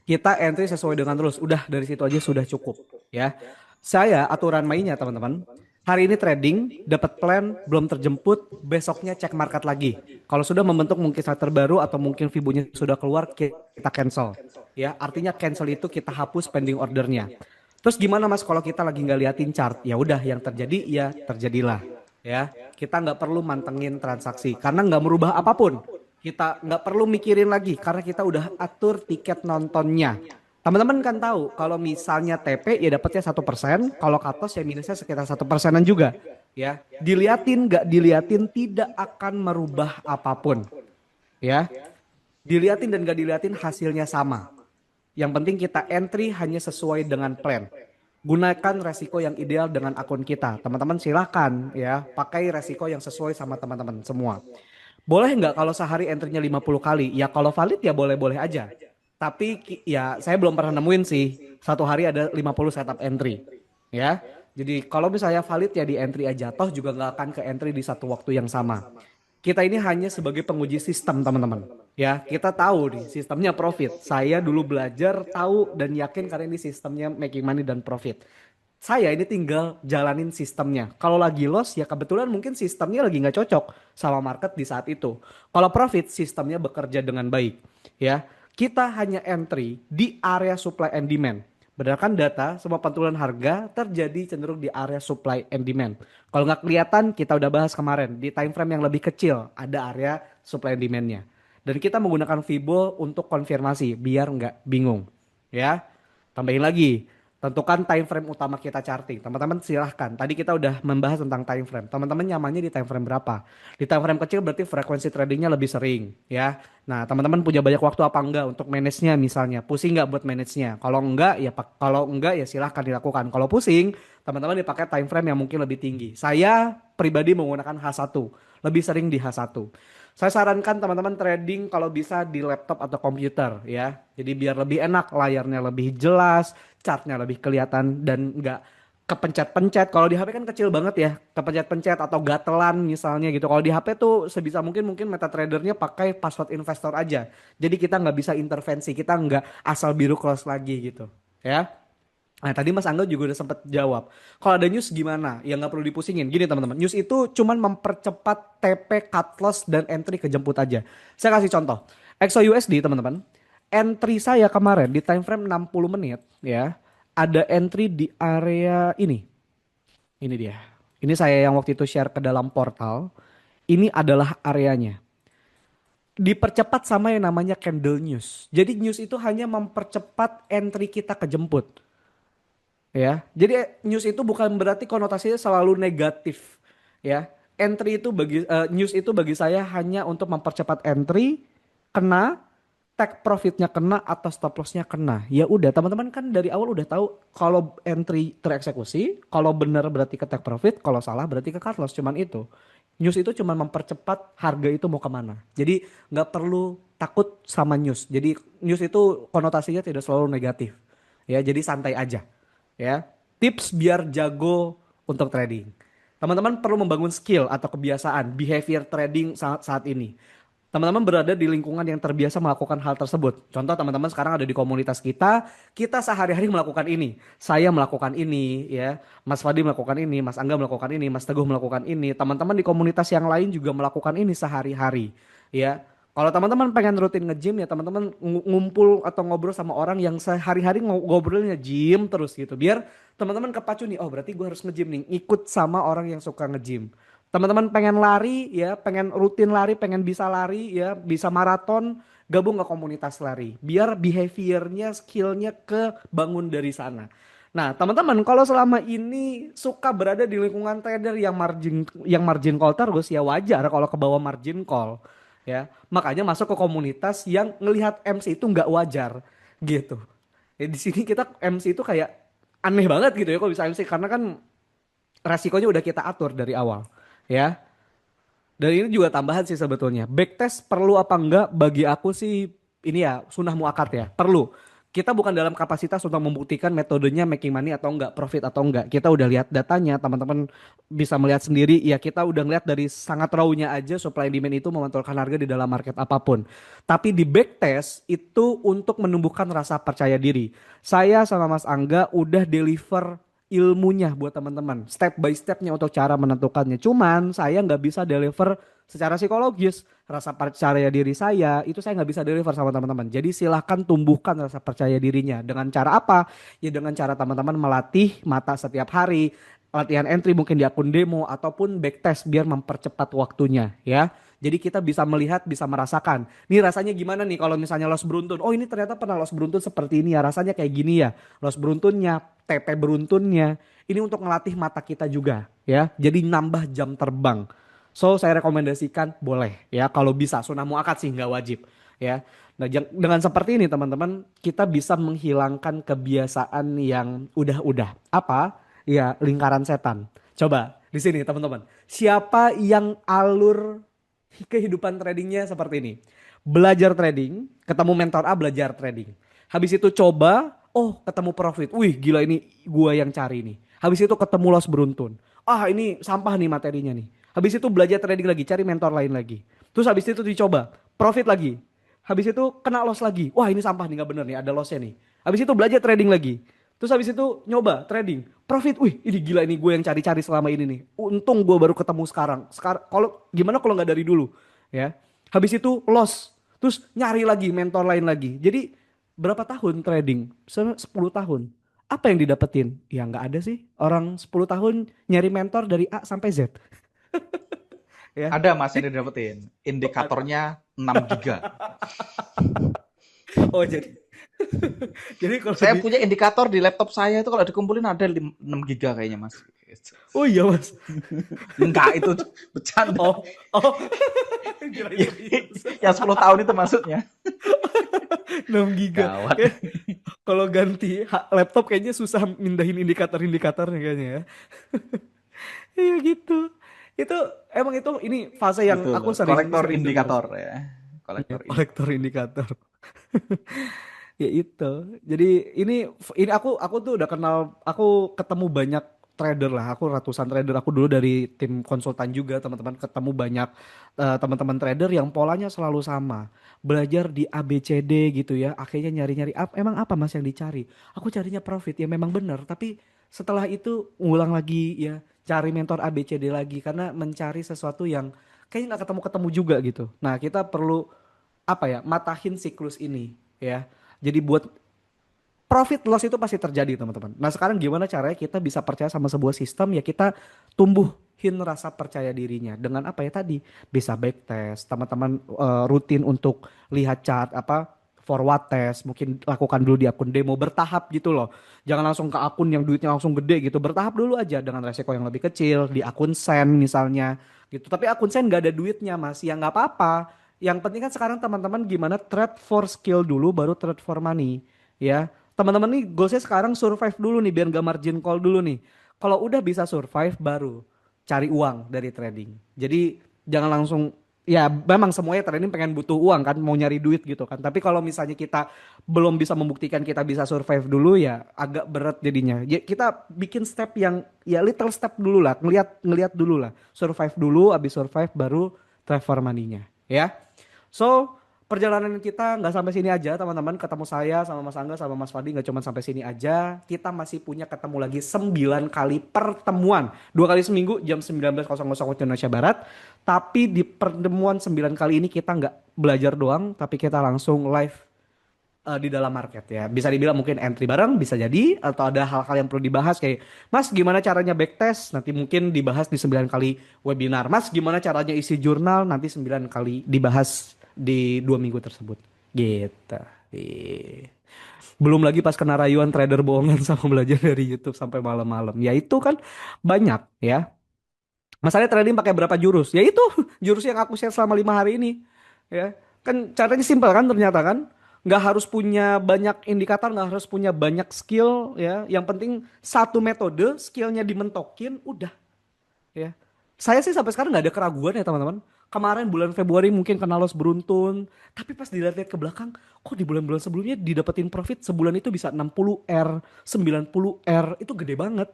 kita entry sesuai dengan rules. Udah dari situ aja sudah cukup ya. Saya aturan mainnya teman-teman. Hari ini trading, dapat plan, belum terjemput, besoknya cek market lagi. Kalau sudah membentuk mungkin chart terbaru atau mungkin Fibonya sudah keluar, kita cancel. Ya, artinya cancel itu kita hapus pending ordernya. Terus gimana Mas kalau kita lagi nggak liatin chart? Ya udah yang terjadi ya terjadilah. Ya, kita nggak perlu mantengin transaksi karena nggak merubah apapun. Kita nggak perlu mikirin lagi karena kita udah atur tiket nontonnya. Teman-teman kan tahu kalau misalnya TP ya dapatnya 1%, kalau cut loss ya minusnya sekitar 1%-an juga. Ya, diliatin nggak diliatin tidak akan merubah apapun. Ya, diliatin dan nggak diliatin hasilnya sama. Yang penting kita entry hanya sesuai dengan plan. Gunakan resiko yang ideal dengan akun kita. Teman-teman silahkan ya pakai resiko yang sesuai sama teman-teman semua. Boleh nggak kalau sehari entry-nya 50 kali? Ya kalau valid ya boleh-boleh aja. Tapi ya saya belum pernah nemuin sih satu hari ada 50 setup entry. Ya. Jadi kalau misalnya valid ya di entry aja. Toh juga nggak akan ke entry di satu waktu yang sama. Kita ini hanya sebagai penguji sistem teman-teman. Ya, kita tahu nih sistemnya profit. Saya dulu belajar, tahu dan yakin karena ini sistemnya making money dan profit. Saya ini tinggal jalanin sistemnya. Kalau lagi loss ya kebetulan mungkin sistemnya lagi nggak cocok sama market di saat itu. Kalau profit sistemnya bekerja dengan baik. Ya, kita hanya entry di area supply and demand. Berdasarkan data, semua pantulan harga terjadi cenderung di area supply and demand. Kalau nggak kelihatan, kita udah bahas kemarin. Di time frame yang lebih kecil, ada area supply and demand-nya. Dan kita menggunakan Fibo untuk konfirmasi, biar nggak bingung. Ya, tambahin lagi. Tentukan time frame utama kita charting. Teman-teman silahkan. Tadi kita udah membahas tentang time frame. Teman-teman nyamannya di time frame berapa? Di time frame kecil berarti frekuensi tradingnya lebih sering. Ya. Nah, teman-teman punya banyak waktu apa enggak untuk manage-nya misalnya? Pusing nggak buat manage-nya? Kalau enggak ya silahkan dilakukan. Kalau pusing, teman-teman dipakai time frame yang mungkin lebih tinggi. Saya pribadi menggunakan H1, lebih sering di H1. Saya sarankan teman-teman trading kalau bisa di laptop atau komputer ya. Jadi biar lebih enak, layarnya lebih jelas, chartnya lebih kelihatan dan nggak kepencet-pencet. Kalau di HP kan kecil banget ya, kepencet-pencet atau gatelan misalnya gitu. Kalau di HP tuh sebisa mungkin MetaTrader-nya pakai password investor aja. Jadi kita nggak bisa intervensi, kita nggak asal biru close lagi gitu ya. Nah tadi Mas Angga juga udah sempat jawab. Kalau ada news gimana? Ya nggak perlu dipusingin. Gini teman-teman, news itu cuman mempercepat TP, cut loss, dan entry kejemput aja. Saya kasih contoh. XOUSD teman-teman. Entry saya kemarin di time frame 60 menit ya. Ada entry di area ini. Ini dia. Ini saya yang waktu itu share ke dalam portal. Ini adalah areanya. Dipercepat sama yang namanya candle news. Jadi news itu hanya mempercepat entry kita kejemput. Ya, jadi news itu bukan berarti konotasinya selalu negatif, ya. Entry itu news itu bagi saya hanya untuk mempercepat entry, kena, take profitnya kena atau stop lossnya kena. Ya udah, teman-teman kan dari awal udah tahu kalau entry tereksekusi, kalau benar berarti ke take profit, kalau salah berarti ke cut loss. Cuman itu, news itu cuma mempercepat harga itu mau kemana. Jadi nggak perlu takut sama news. Jadi news itu konotasinya tidak selalu negatif. Ya, jadi santai aja ya. Tips biar jago untuk trading. Teman-teman perlu membangun skill atau kebiasaan behavior trading saat ini. Teman-teman berada di lingkungan yang terbiasa melakukan hal tersebut. Contoh teman-teman sekarang ada di komunitas kita, kita sehari-hari melakukan ini. Saya melakukan ini ya, Mas Fadi melakukan ini, Mas Angga melakukan ini, Mas Teguh melakukan ini. Teman-teman di komunitas yang lain juga melakukan ini sehari-hari ya. Kalau teman-teman pengen rutin nge-gym ya teman-teman ngumpul atau ngobrol sama orang yang sehari-hari ngobrolnya gym terus gitu. Biar teman-teman kepacu nih, oh berarti gue harus nge-gym nih. Ikut sama orang yang suka nge-gym. Teman-teman pengen lari ya, pengen rutin lari, pengen bisa lari ya, bisa maraton. gabung ke komunitas lari. Biar behaviornya, skillnya kebangun dari sana. Nah, teman-teman, kalau selama ini suka berada di lingkungan trader yang margin call terus, ya wajar kalau ke bawah margin call, ya. Makanya masuk ke komunitas yang ngelihat MC itu nggak wajar, gitu. Ya, di sini kita MC itu kayak aneh banget gitu ya kalau bisa MC, karena kan resikonya udah kita atur dari awal, ya. Dan ini juga tambahan sih sebetulnya. Backtest perlu apa enggak, bagi aku sih ini ya sunnah muakkad ya. Perlu. Kita bukan dalam kapasitas untuk membuktikan metodenya making money atau enggak, profit atau enggak. Kita udah lihat datanya, teman-teman bisa melihat sendiri. Ya kita udah ngeliat dari sangat raw-nya aja supply demand itu memantulkan harga di dalam market apapun. Tapi di backtest itu untuk menumbuhkan rasa percaya diri. Saya sama Mas Angga udah deliver ilmunya buat teman-teman, step by stepnya untuk cara menentukannya. Cuman saya nggak bisa deliver secara psikologis, rasa percaya diri saya itu saya nggak bisa deliver sama teman-teman. Jadi silahkan tumbuhkan rasa percaya dirinya dengan cara apa? Ya dengan cara teman-teman melatih mata setiap hari, latihan entry mungkin di akun demo ataupun backtest biar mempercepat waktunya ya. Jadi kita bisa melihat, bisa merasakan. Nih rasanya gimana nih kalau misalnya loss beruntun. Oh ini ternyata pernah loss beruntun seperti ini ya. Rasanya kayak gini ya. Loss beruntunnya, TP beruntunnya. Ini untuk ngelatih mata kita juga ya. Jadi nambah jam terbang. So saya rekomendasikan boleh ya. Kalau bisa, sunah muakkad sih nggak wajib ya. Nah dengan seperti ini teman-teman kita bisa menghilangkan kebiasaan yang udah-udah. Apa? Ya lingkaran setan. Coba di sini teman-teman. Siapa yang alur kehidupan tradingnya seperti ini. Belajar trading, ketemu mentor A belajar trading. Habis itu coba, oh ketemu profit. Wih gila ini gua yang cari nih. Habis itu ketemu loss beruntun. Ah ini sampah nih materinya nih. Habis itu belajar trading lagi, cari mentor lain lagi. Terus habis itu dicoba, profit lagi. Habis itu kena loss lagi. Wah ini sampah nih, gak bener nih, ada lossnya nih. Habis itu belajar trading lagi. Terus habis itu nyoba trading, profit. Wih, ini gila ini gue yang cari-cari selama ini nih. Untung gue baru ketemu sekarang. Sekarang kalau gimana kalau nggak dari dulu, ya. Habis itu loss. Terus nyari lagi mentor lain lagi. Jadi berapa tahun trading? 10 tahun. Apa yang didapetin? Ya nggak ada sih. Orang 10 tahun nyari mentor dari A sampai Z, ya. Ada Mas yang didapetin. Indikatornya 6 giga. Oh jadi jadi kalau Saya di punya indikator di laptop saya itu kalau dikumpulin ada 6 giga kayaknya Mas. oh iya mas. Enggak, itu bercanda. Oh oh gila, gila, gila. Yang 10 tahun itu maksudnya. 6 giga. Gawat. Kalau ganti laptop kayaknya susah mindahin indikator-indikatornya kayaknya ya. Iya gitu. Itu emang itu ini fase yang Itu aku loh, sering kolektor sering dengar. indikator ya. Ya, Kolektor indikator. kolektor indikator. Ya itu. Jadi ini aku tuh udah kenal, aku ketemu banyak trader lah. Aku ratusan trader. Aku dulu dari tim konsultan juga, teman-teman ketemu banyak teman-teman trader yang polanya selalu sama. Belajar di ABCD gitu ya. Akhirnya nyari-nyari emang apa Mas yang dicari? Aku carinya profit ya memang benar, tapi setelah itu ngulang lagi ya, cari mentor ABCD lagi karena mencari sesuatu yang kayaknya nggak ketemu-ketemu juga gitu. Nah, kita perlu apa ya, matahin siklus ini ya. Jadi buat profit loss itu pasti terjadi teman-teman. Nah sekarang gimana caranya kita bisa percaya sama sebuah sistem, ya kita tumbuhin rasa percaya dirinya dengan apa ya tadi, bisa backtest, teman-teman rutin untuk lihat chart apa, forward test, mungkin lakukan dulu di akun demo bertahap gitu loh. Jangan langsung ke akun yang duitnya langsung gede gitu, bertahap dulu aja dengan resiko yang lebih kecil di akun Sen misalnya gitu. Tapi akun Sen nggak ada duitnya Mas, ya nggak apa-apa. Yang penting kan sekarang teman-teman gimana trade for skill dulu baru trade for money ya. Teman-teman nih goalsnya sekarang survive dulu nih biar gak margin call dulu nih. Kalau udah bisa survive baru cari uang dari trading. Jadi jangan langsung, ya memang semuanya trading pengen butuh uang kan, mau nyari duit gitu kan. Tapi kalau misalnya kita belum bisa membuktikan kita bisa survive dulu ya agak berat jadinya. Ya, kita bikin step yang ya little step dulu lah, ngelihat ngelihat dulu lah. Survive dulu, abis survive baru trade for money-nya ya. So perjalanan kita nggak sampai sini aja teman-teman. Ketemu saya sama Mas Angga sama Mas Fadi nggak cuma sampai sini aja. Kita masih punya ketemu lagi 9 kali pertemuan. 2 kali seminggu jam 19.00 waktu Indonesia Barat. Tapi di pertemuan 9 kali ini kita nggak belajar doang, tapi kita langsung live di dalam market ya. Bisa dibilang mungkin entry bareng bisa jadi, atau ada hal-hal yang perlu dibahas kayak Mas gimana caranya backtest, nanti mungkin dibahas di 9 kali webinar. Mas gimana caranya isi jurnal, nanti 9 kali dibahas di 2 minggu tersebut Gitu. Ih. Belum lagi pas kena rayuan trader bohongan sama belajar dari YouTube sampai malam-malam. Ya itu kan banyak ya. Masalahnya trading pakai berapa jurus? Ya itu jurus yang aku share selama 5 hari ini. Ya kan caranya simpel kan ternyata kan. Nggak harus punya banyak indikator, nggak harus punya banyak skill ya. Yang penting satu metode, skillnya dimentokin, udah ya. Saya sih sampai sekarang nggak ada keraguan ya teman-teman. Kemarin bulan Februari mungkin kena loss beruntun, tapi pas dilihat-lihat ke belakang, kok di bulan-bulan sebelumnya didapetin profit sebulan itu bisa 60 R, 90 R, itu gede banget.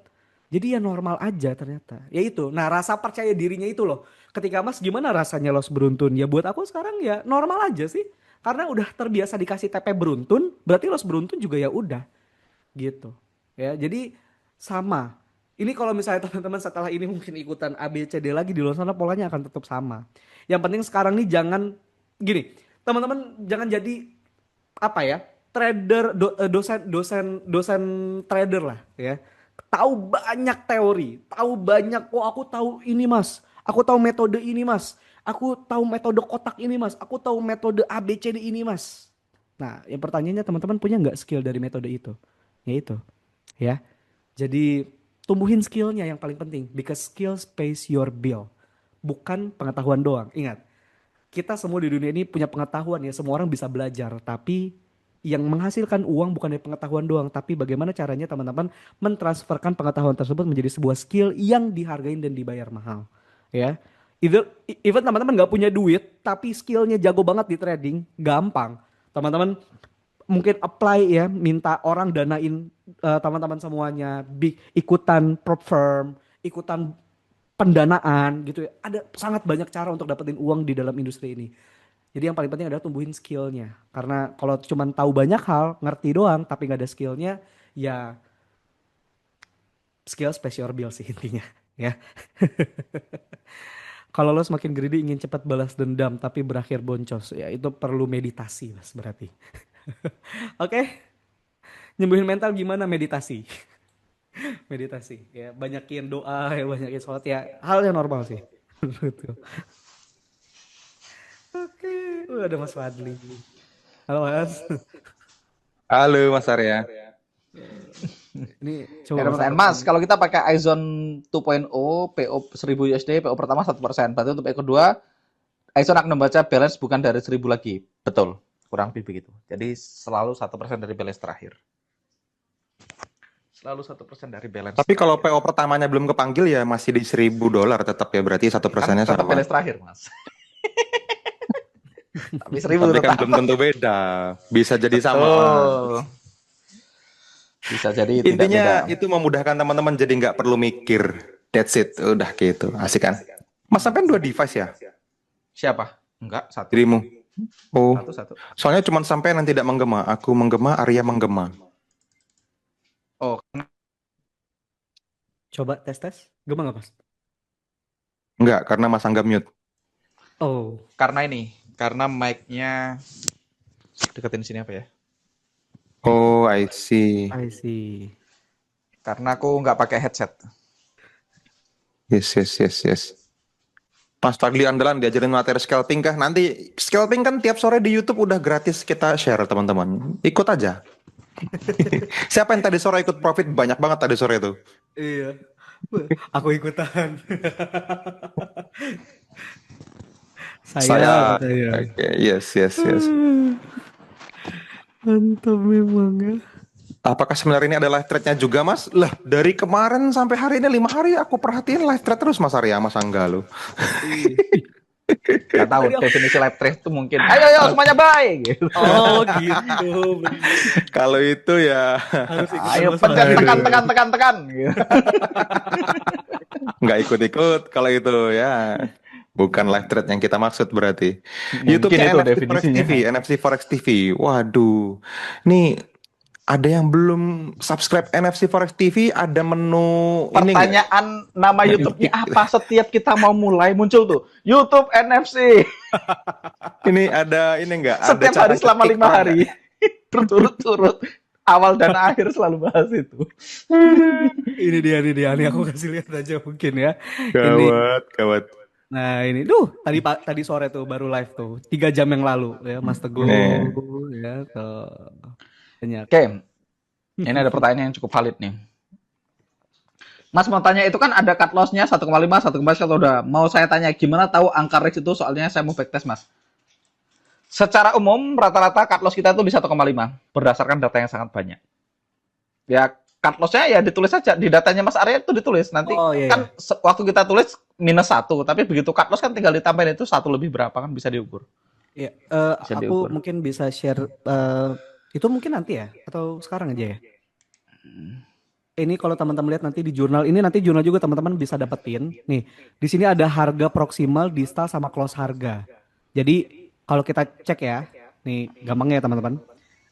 Jadi ya normal aja ternyata. Ya itu. Nah, rasa percaya dirinya itu loh. Ketika Mas gimana rasanya loss beruntun? Ya buat aku sekarang ya normal aja sih. Karena udah terbiasa dikasih TP beruntun, berarti loss beruntun juga ya udah gitu. Ya, jadi sama. Ini kalau misalnya teman-teman setelah ini mungkin ikutan A B C D lagi di luar sana polanya akan tetap sama. Yang penting sekarang nih jangan gini, teman-teman jangan jadi apa ya? Trader dosen dosen dosen trader lah ya. Tahu banyak teori, tahu banyak, oh aku tahu ini Mas. Aku tahu metode ini Mas. Aku tahu metode kotak ini Mas. Aku tahu metode A B C D ini Mas. Nah, yang pertanyaannya teman-teman punya nggak skill dari metode itu? Ya itu, ya. Jadi tumbuhin skillnya yang paling penting. Because skills pays your bill. Bukan pengetahuan doang. Ingat, kita semua di dunia ini punya pengetahuan ya. Semua orang bisa belajar. Tapi yang menghasilkan uang bukan dari pengetahuan doang. Tapi bagaimana caranya teman-teman mentransferkan pengetahuan tersebut menjadi sebuah skill yang dihargain dan dibayar mahal. Ya. Even teman-teman nggak punya duit, tapi skillnya jago banget di trading, gampang. Teman-teman mungkin apply ya, minta orang danain teman-teman semuanya, ikutan prop firm, ikutan pendanaan gitu ya. Ada sangat banyak cara untuk dapetin uang di dalam industri ini. Jadi yang paling penting adalah tumbuhin skillnya. Karena kalau cuma tahu banyak hal, ngerti doang, tapi nggak ada skillnya, ya skill special bill sih intinya. Ya, kalau lo semakin greedy ingin cepat balas dendam tapi berakhir boncos, ya itu perlu meditasi mas berarti. Oke, nyembuhin mental gimana meditasi? Meditasi ya, banyakin doa ya, banyakin sholat ya, hal yang normal sih. Betul. Oke, ada Mas Fadli. Halo Mas. Halo Mas Arya. Ini Ya, coba Mas teman-teman. angkat Mas, ini. kalau kita pakai Aizon 2.0, PO 1000 USD, PO pertama 1%. Berarti untuk PO kedua, Aizon akan membaca balance bukan dari 1000 lagi. Betul, kurang lebih begitu. Jadi selalu 1% dari balance terakhir. Selalu 1% dari balance Tapi kalau terakhir. PO pertamanya belum kepanggil ya masih di $1.000 tetap ya, berarti satu Kan persennya tetap sama. balance terakhir, Mas. Tapi 1000 Tapi kan tetap. belum tentu beda, bisa jadi sama Mas. Betul. Bisa jadi tidak Intinya beda. itu memudahkan teman-teman jadi nggak perlu mikir. That's it, udah gitu, asik kan? Mas sampai 2 device ya Siapa? Enggak, satu. dirimu? Oh, Satu. soalnya cuma sampai yang tidak menggema, aku menggema, Arya menggema. Oh, Coba tes. Gimana nggak Mas? Enggak, karena Mas Angga mute. Oh, karena ini. Karena mic-nya deketin sini apa ya? Oh, I see. I see. Karena aku nggak pakai headset. Yes. Mas Fadli andalan diajarin materi scalping kah? Nanti scalping kan tiap sore di YouTube udah gratis kita share teman-teman. Ikut aja. Siapa yang tadi sore ikut profit? Banyak banget tadi sore itu. Iya. Aku ikutan. Saya. Katanya. Oke, yes. Mantap memang ya. Apakah sebenarnya ini ada live thread-nya juga, Mas? Lah, dari kemarin sampai hari ini 5 hari aku perhatiin live thread terus, Mas Arya, Mas Angga lu. Nggak tahu definisi live trade itu mungkin. Ayo semuanya bye. Gitu. Oh gitu. Bener. Kalau itu ya Harus ikutan Ayo Mas pencet Fadli. tekan. Gitu. nggak ikut-ikut kalau itu ya. Bukan live thread yang kita maksud berarti. YouTube-nya itu NFC Forex definisinya. TV, NFC Forex TV. Waduh. Nih ada yang belum subscribe NFC Forex TV, ada menu ini nggak? Pertanyaan nama YouTube-nya apa setiap kita mau mulai muncul tuh. YouTube NFC. Ini ada ini enggak? Setiap ada hari selama ketik 5 orang hari. Berturut-turut. Awal dan akhir selalu bahas itu. Ini dia. Ini aku kasih lihat aja mungkin ya. nggak? Ini Gawat. Nah ini, tadi sore tuh baru live tuh, 3 jam yang lalu ya, Mas Teguh Nih. ya tuh banyak. Oke, ini ada pertanyaan yang cukup valid nih. Mas mau tanya itu kan ada cut loss-nya 1,5, 1,5 atau udah. Mau saya tanya gimana tahu angka risk itu soalnya saya mau backtest Mas. Secara umum rata-rata cut loss kita itu di 1,5 berdasarkan data yang sangat banyak. Ya cut loss-nya ya ditulis saja di datanya Mas Arya itu ditulis. Nanti Oh iya, kan iya. waktu kita tulis -1, tapi begitu cut loss kan tinggal ditambahin itu satu lebih berapa kan bisa diukur. Iya, Bisa aku diukur. mungkin bisa share itu mungkin nanti ya atau sekarang aja ya. Ini kalau teman-teman lihat nanti di jurnal ini, nanti jurnal juga teman-teman bisa dapetin. Nih, di sini ada harga proksimal, distal sama close harga. Jadi kalau kita cek ya, nih gampangnya ya teman-teman.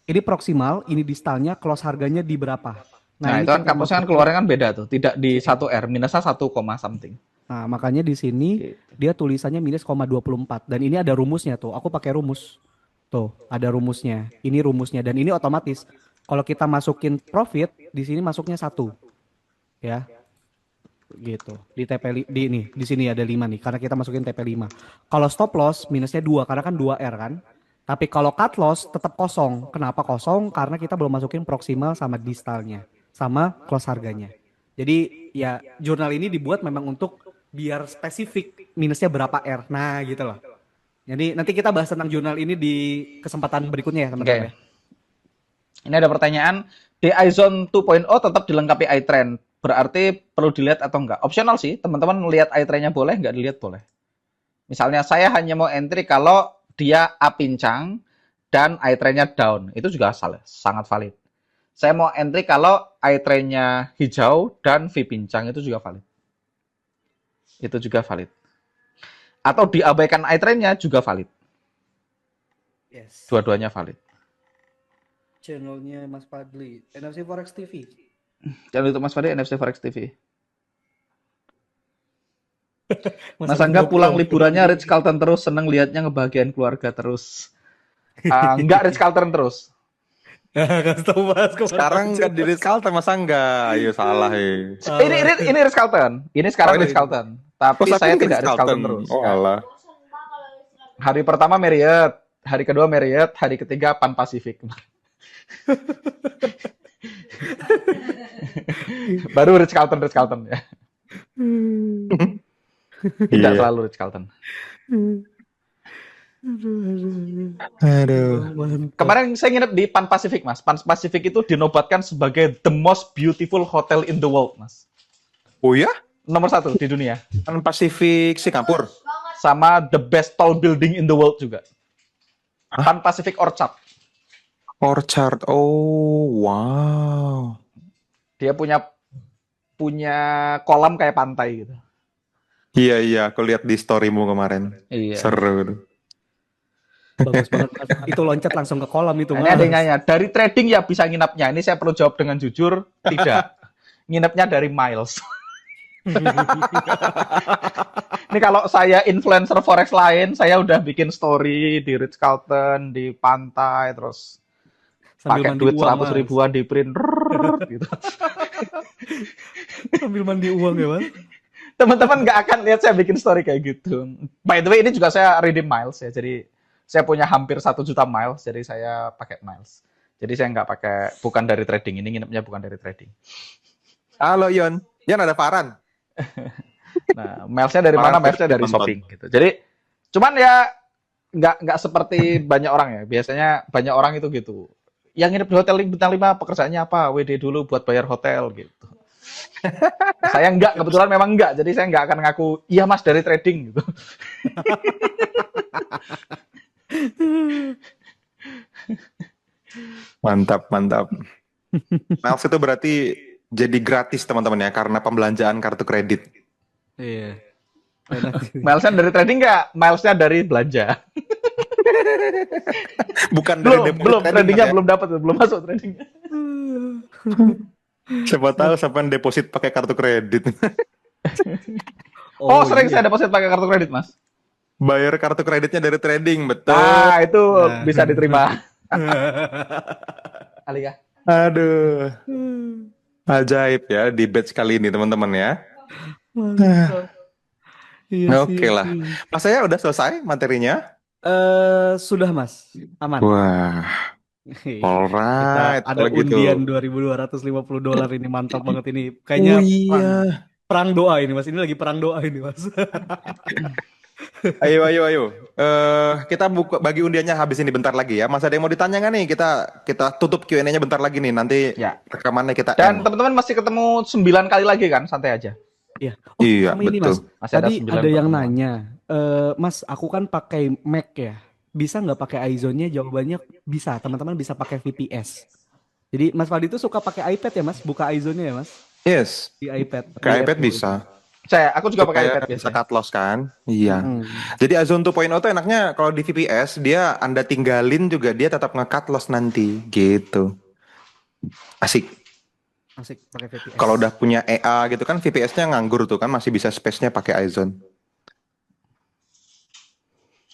Ini proksimal, ini distalnya, close harganya di berapa. Nah, Nah, ini itu kan kita cut loss-nya kan masukin. keluarnya kan beda tuh, tidak di 1R, minusnya 1, something. Nah, makanya di sini Gitu. dia tulisannya minus 0,24 dan ini ada rumusnya tuh. Aku pakai rumus. Tuh, ada rumusnya. Ini rumusnya dan ini otomatis. Kalau kita masukin profit, di sini masuknya 1 ya. Gitu. Di di ini, di sini ada 5 nih karena kita masukin TP5. Kalau stop loss minusnya 2 karena kan 2R kan. Tapi kalau cut loss tetap kosong. Kenapa kosong? Karena kita belum masukin proksimal sama distalnya, sama close harganya. Jadi ya jurnal ini dibuat memang untuk biar spesifik minusnya berapa R. Nah, gitu loh. Jadi nanti kita bahas tentang jurnal ini di kesempatan berikutnya ya, teman-teman ya. Oke. Ini ada pertanyaan, di iZone 2.0 tetap dilengkapi iTrend. Berarti perlu dilihat atau enggak? Opsional sih, teman-teman lihat iTrend-nya boleh, enggak dilihat boleh. Misalnya saya hanya mau entry kalau dia up pincang dan iTrend-nya down. Itu juga sangat valid. Saya mau entry kalau iTrend-nya hijau dan V pincang, itu juga valid. Itu juga valid. Atau diabaikan iTrend-nya juga valid. Yes. Dua-duanya valid. Channelnya Mas Fadli, NFC Forex TV. Jangan lupa Mas Fadli, NFC Forex TV. Mas Mas Angga pulang GoPro. liburannya Ritz Carlton terus, seneng liatnya ngebahagiain keluarga terus. Enggak Ritz Carlton terus. Kasih tau Mas, kemana Sekarang aja nggak di Mas. Ritz Carlton masa enggak? Ayo salah Ini Salah. ini Ritz Carlton. Ini Oh sekarang ini. Ritz Carlton. Oh Tapi saat saya ini tidak Ritz Ritz Carlton Carlton. terus. Oh Ya. alah. Hari pertama Marriott, hari kedua Marriott, hari ketiga Pan Pacific. Baru Ritz Carlton ya. Tidak Iya. selalu Ritz Carlton. Aduh. Mantap. Kemarin saya nginep di Pan Pacific, Mas. Pan Pacific itu dinobatkan sebagai the most beautiful hotel in the world, Mas. Oh ya? Nomor 1 di dunia. Pan Pasifik Singapura. Sama the best tall building in the world juga. Hah? Pan Pacific Orchard. Orchard. Oh wow. Dia punya kolam kayak pantai gitu. Iya iya. Aku lihat di storymu kemarin. Iya. Seru. Bagus banget Mas. Itu loncat langsung ke kolam itu Nah, Mas. ini ada yang nanya, dari trading ya bisa nginapnya. Ini saya perlu jawab dengan jujur, tidak. Nginapnya dari miles. Ini kalau saya influencer forex lain, saya udah bikin story di Ritz Carlton, di pantai, terus Sambil pakai mandi duit uang 100 Mas. ribuan di print, gitu. Sambil mandi uang ya Mas. Teman-teman nggak akan lihat saya bikin story kayak gitu. By the way, ini juga saya redeem miles ya. Jadi saya punya hampir 1 juta miles, jadi saya pakai miles. Jadi saya nggak pakai, bukan dari trading. Ini nginepnya bukan dari trading. Halo Yon. Yon ada Farhan. Nah, milesnya dari mana? Farhan Milesnya dari nonton. shopping gitu. Jadi, cuman ya nggak seperti banyak orang ya. Biasanya banyak orang itu gitu. Yang nginep di hotel bintang 5 pekerjaannya apa? WD dulu buat bayar hotel gitu. Saya enggak, kebetulan memang enggak. Jadi saya enggak akan ngaku, iya mas dari trading gitu. Mantap mantap. Miles itu berarti jadi gratis teman-teman ya karena pembelanjaan kartu kredit. Iya. Milesnya dari trading enggak? Milesnya dari belanja. Bukan dari Belum, deposit belum. trading, Tradingnya Mas, ya? belum dapat, belum masuk tradingnya. Siapa tahu sampai deposit pakai kartu kredit. Oh, sering iya. saya deposit pakai kartu kredit mas. Bayar kartu kreditnya dari trading, betul. Nah, itu Nah. bisa diterima. Alika. Aduh, ajaib ya di batch kali ini teman-teman ya. Mantap. Iya sih. Oke lah. Mas saya udah selesai materinya. Sudah Mas, aman. Wah, Iya. Kita alright ada kalau gitu. undian $2.250 ini mantap banget ini. Kayaknya Oh perang iya. perang doa ini Mas. Ini lagi perang doa ini Mas. Ayo, ayo, ayo. Kita buka bagi undiannya habis ini bentar lagi ya. Mas ada yang mau ditanya nggak nih? Kita tutup Q&A-nya bentar lagi nih. Nanti Ya. rekamannya kita Dan end. teman-teman masih ketemu 9 kali lagi kan, santai aja. Iya. Oh, Iya, sama ini Mas. betul. Masih ada Tadi 9 ada yang pertemuan. nanya, Mas, aku kan pakai Mac ya. Bisa nggak pakai iZone-nya? Jawabannya bisa. Teman-teman bisa pakai VPS. Jadi Mas Fadi itu suka pakai iPad ya Mas? Buka iZone-nya ya Mas? Yes, Di iPad. ke Lihat iPad tuh. bisa. Aku juga pakai Supaya iPad bisa biasanya. cut loss kan? Iya. Mm-mm. Jadi Azon 2.0 tuh enaknya kalau di VPS dia Anda tinggalin juga dia tetap nge-cut loss nanti gitu. Asik. Asik pakai VPS. Kalau udah punya EA gitu kan VPS-nya nganggur tuh kan masih bisa space-nya pakai Azon.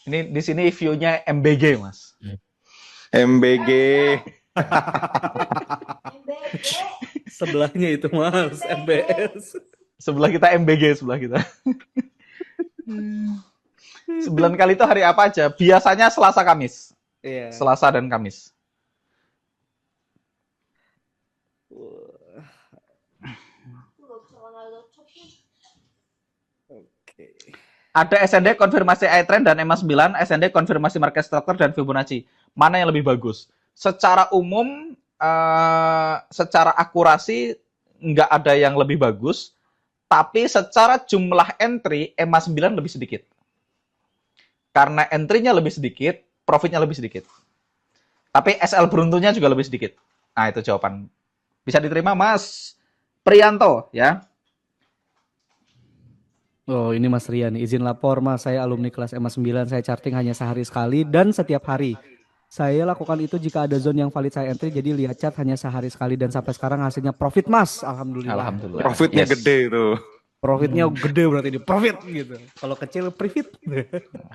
Ini di sini view-nya MBG, Mas. MBG. Sebelahnya itu Mas, MBS. Sebelah kita MBG, sebelah kita. 9 kali itu hari apa aja? Biasanya Selasa Kamis. Iya. Selasa dan Kamis. Oke. Ada SND konfirmasi iTrend dan EMA 9, SND konfirmasi market structure dan Fibonacci. Mana yang lebih bagus? Secara umum, secara akurasi nggak ada yang lebih bagus, tapi secara jumlah entry EMA 9 lebih sedikit. Karena entry-nya lebih sedikit, profitnya lebih sedikit. Tapi SL beruntunnya juga lebih sedikit. Nah, itu jawaban. Bisa diterima, Mas Prianto, ya. Oh, ini Mas Rian. Izin lapor, Mas. Saya alumni kelas EMA 9. Saya charting hanya sehari sekali dan setiap hari. Saya lakukan itu jika ada zone yang valid saya entry. Jadi lihat chart hanya sehari sekali dan sampai sekarang hasilnya profit, Mas. Alhamdulillah. Alhamdulillah. Profitnya Yes. gede tuh. Profitnya gede berarti ini. Profit gitu. Kalau kecil, profit.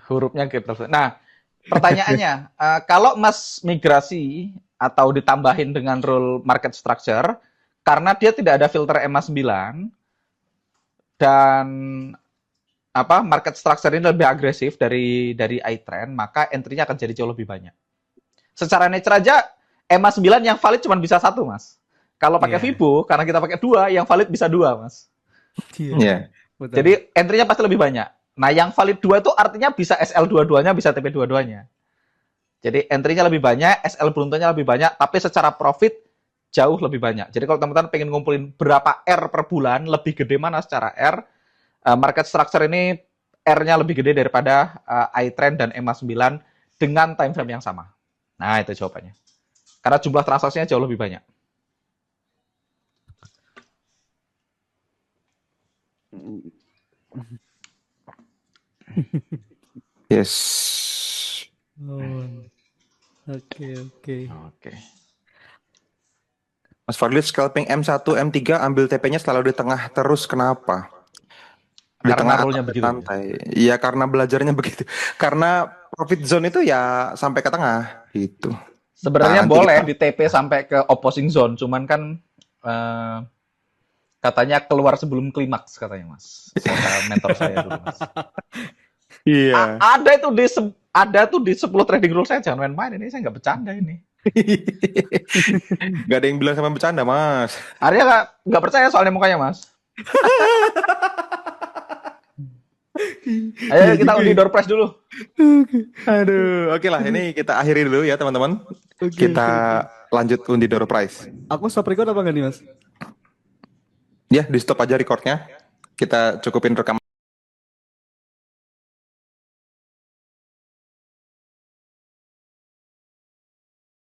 Hurufnya gitu. Nah, pertanyaannya, kalau Mas migrasi atau ditambahin dengan rule market structure, karena dia tidak ada filter EMA 9, dan market structure ini lebih agresif dari iTrend, maka entry-nya akan jadi jauh lebih banyak. Secara nature aja, EMA 9 yang valid cuma bisa satu, Mas. Kalau pakai Iya. Fibo, karena kita pakai 2, yang valid bisa 2, Mas. Iya. Betul. Jadi entry-nya pasti lebih banyak. Nah, yang valid 2 itu artinya bisa SL dua-duanya, bisa TP dua-duanya. Jadi entry-nya lebih banyak, SL beruntunnya lebih banyak, tapi secara profit jauh lebih banyak. Jadi kalau teman-teman pengen ngumpulin berapa R per bulan, lebih gede mana secara R, market structure ini R-nya lebih gede daripada iTrend dan EMA 9 dengan time frame yang sama. Nah, itu jawabannya. Karena jumlah transaksinya jauh lebih banyak. Yes. Oh. Oke, oke. Oke. Mas Fadli scalping M1, M3 ambil TP-nya selalu di tengah terus kenapa? Di Karena tengah atau rule-nya di begitu. lantai. Iya karena belajarnya begitu. Karena profit zone itu ya sampai ke tengah gitu. Sebenarnya Nanti boleh kita- di TP sampai ke opposing zone, cuman kan katanya keluar sebelum klimaks katanya, Mas. Kata mentor saya dulu, Mas. Iya. Ada tuh di 10 trading rule saya, jangan main-main ini, saya nggak bercanda ini. Gak ada yang bilang sama bercanda, Mas. Arya nggak percaya soalnya mukanya, Mas. Ayo kita undi door prize dulu. Aduh, oke lah ini kita akhiri dulu ya teman-teman. Oke, Kita lanjut undi door prize. Aku stop record apa enggak nih, Mas? Ya, di stop aja recordnya. Kita cukupin rekaman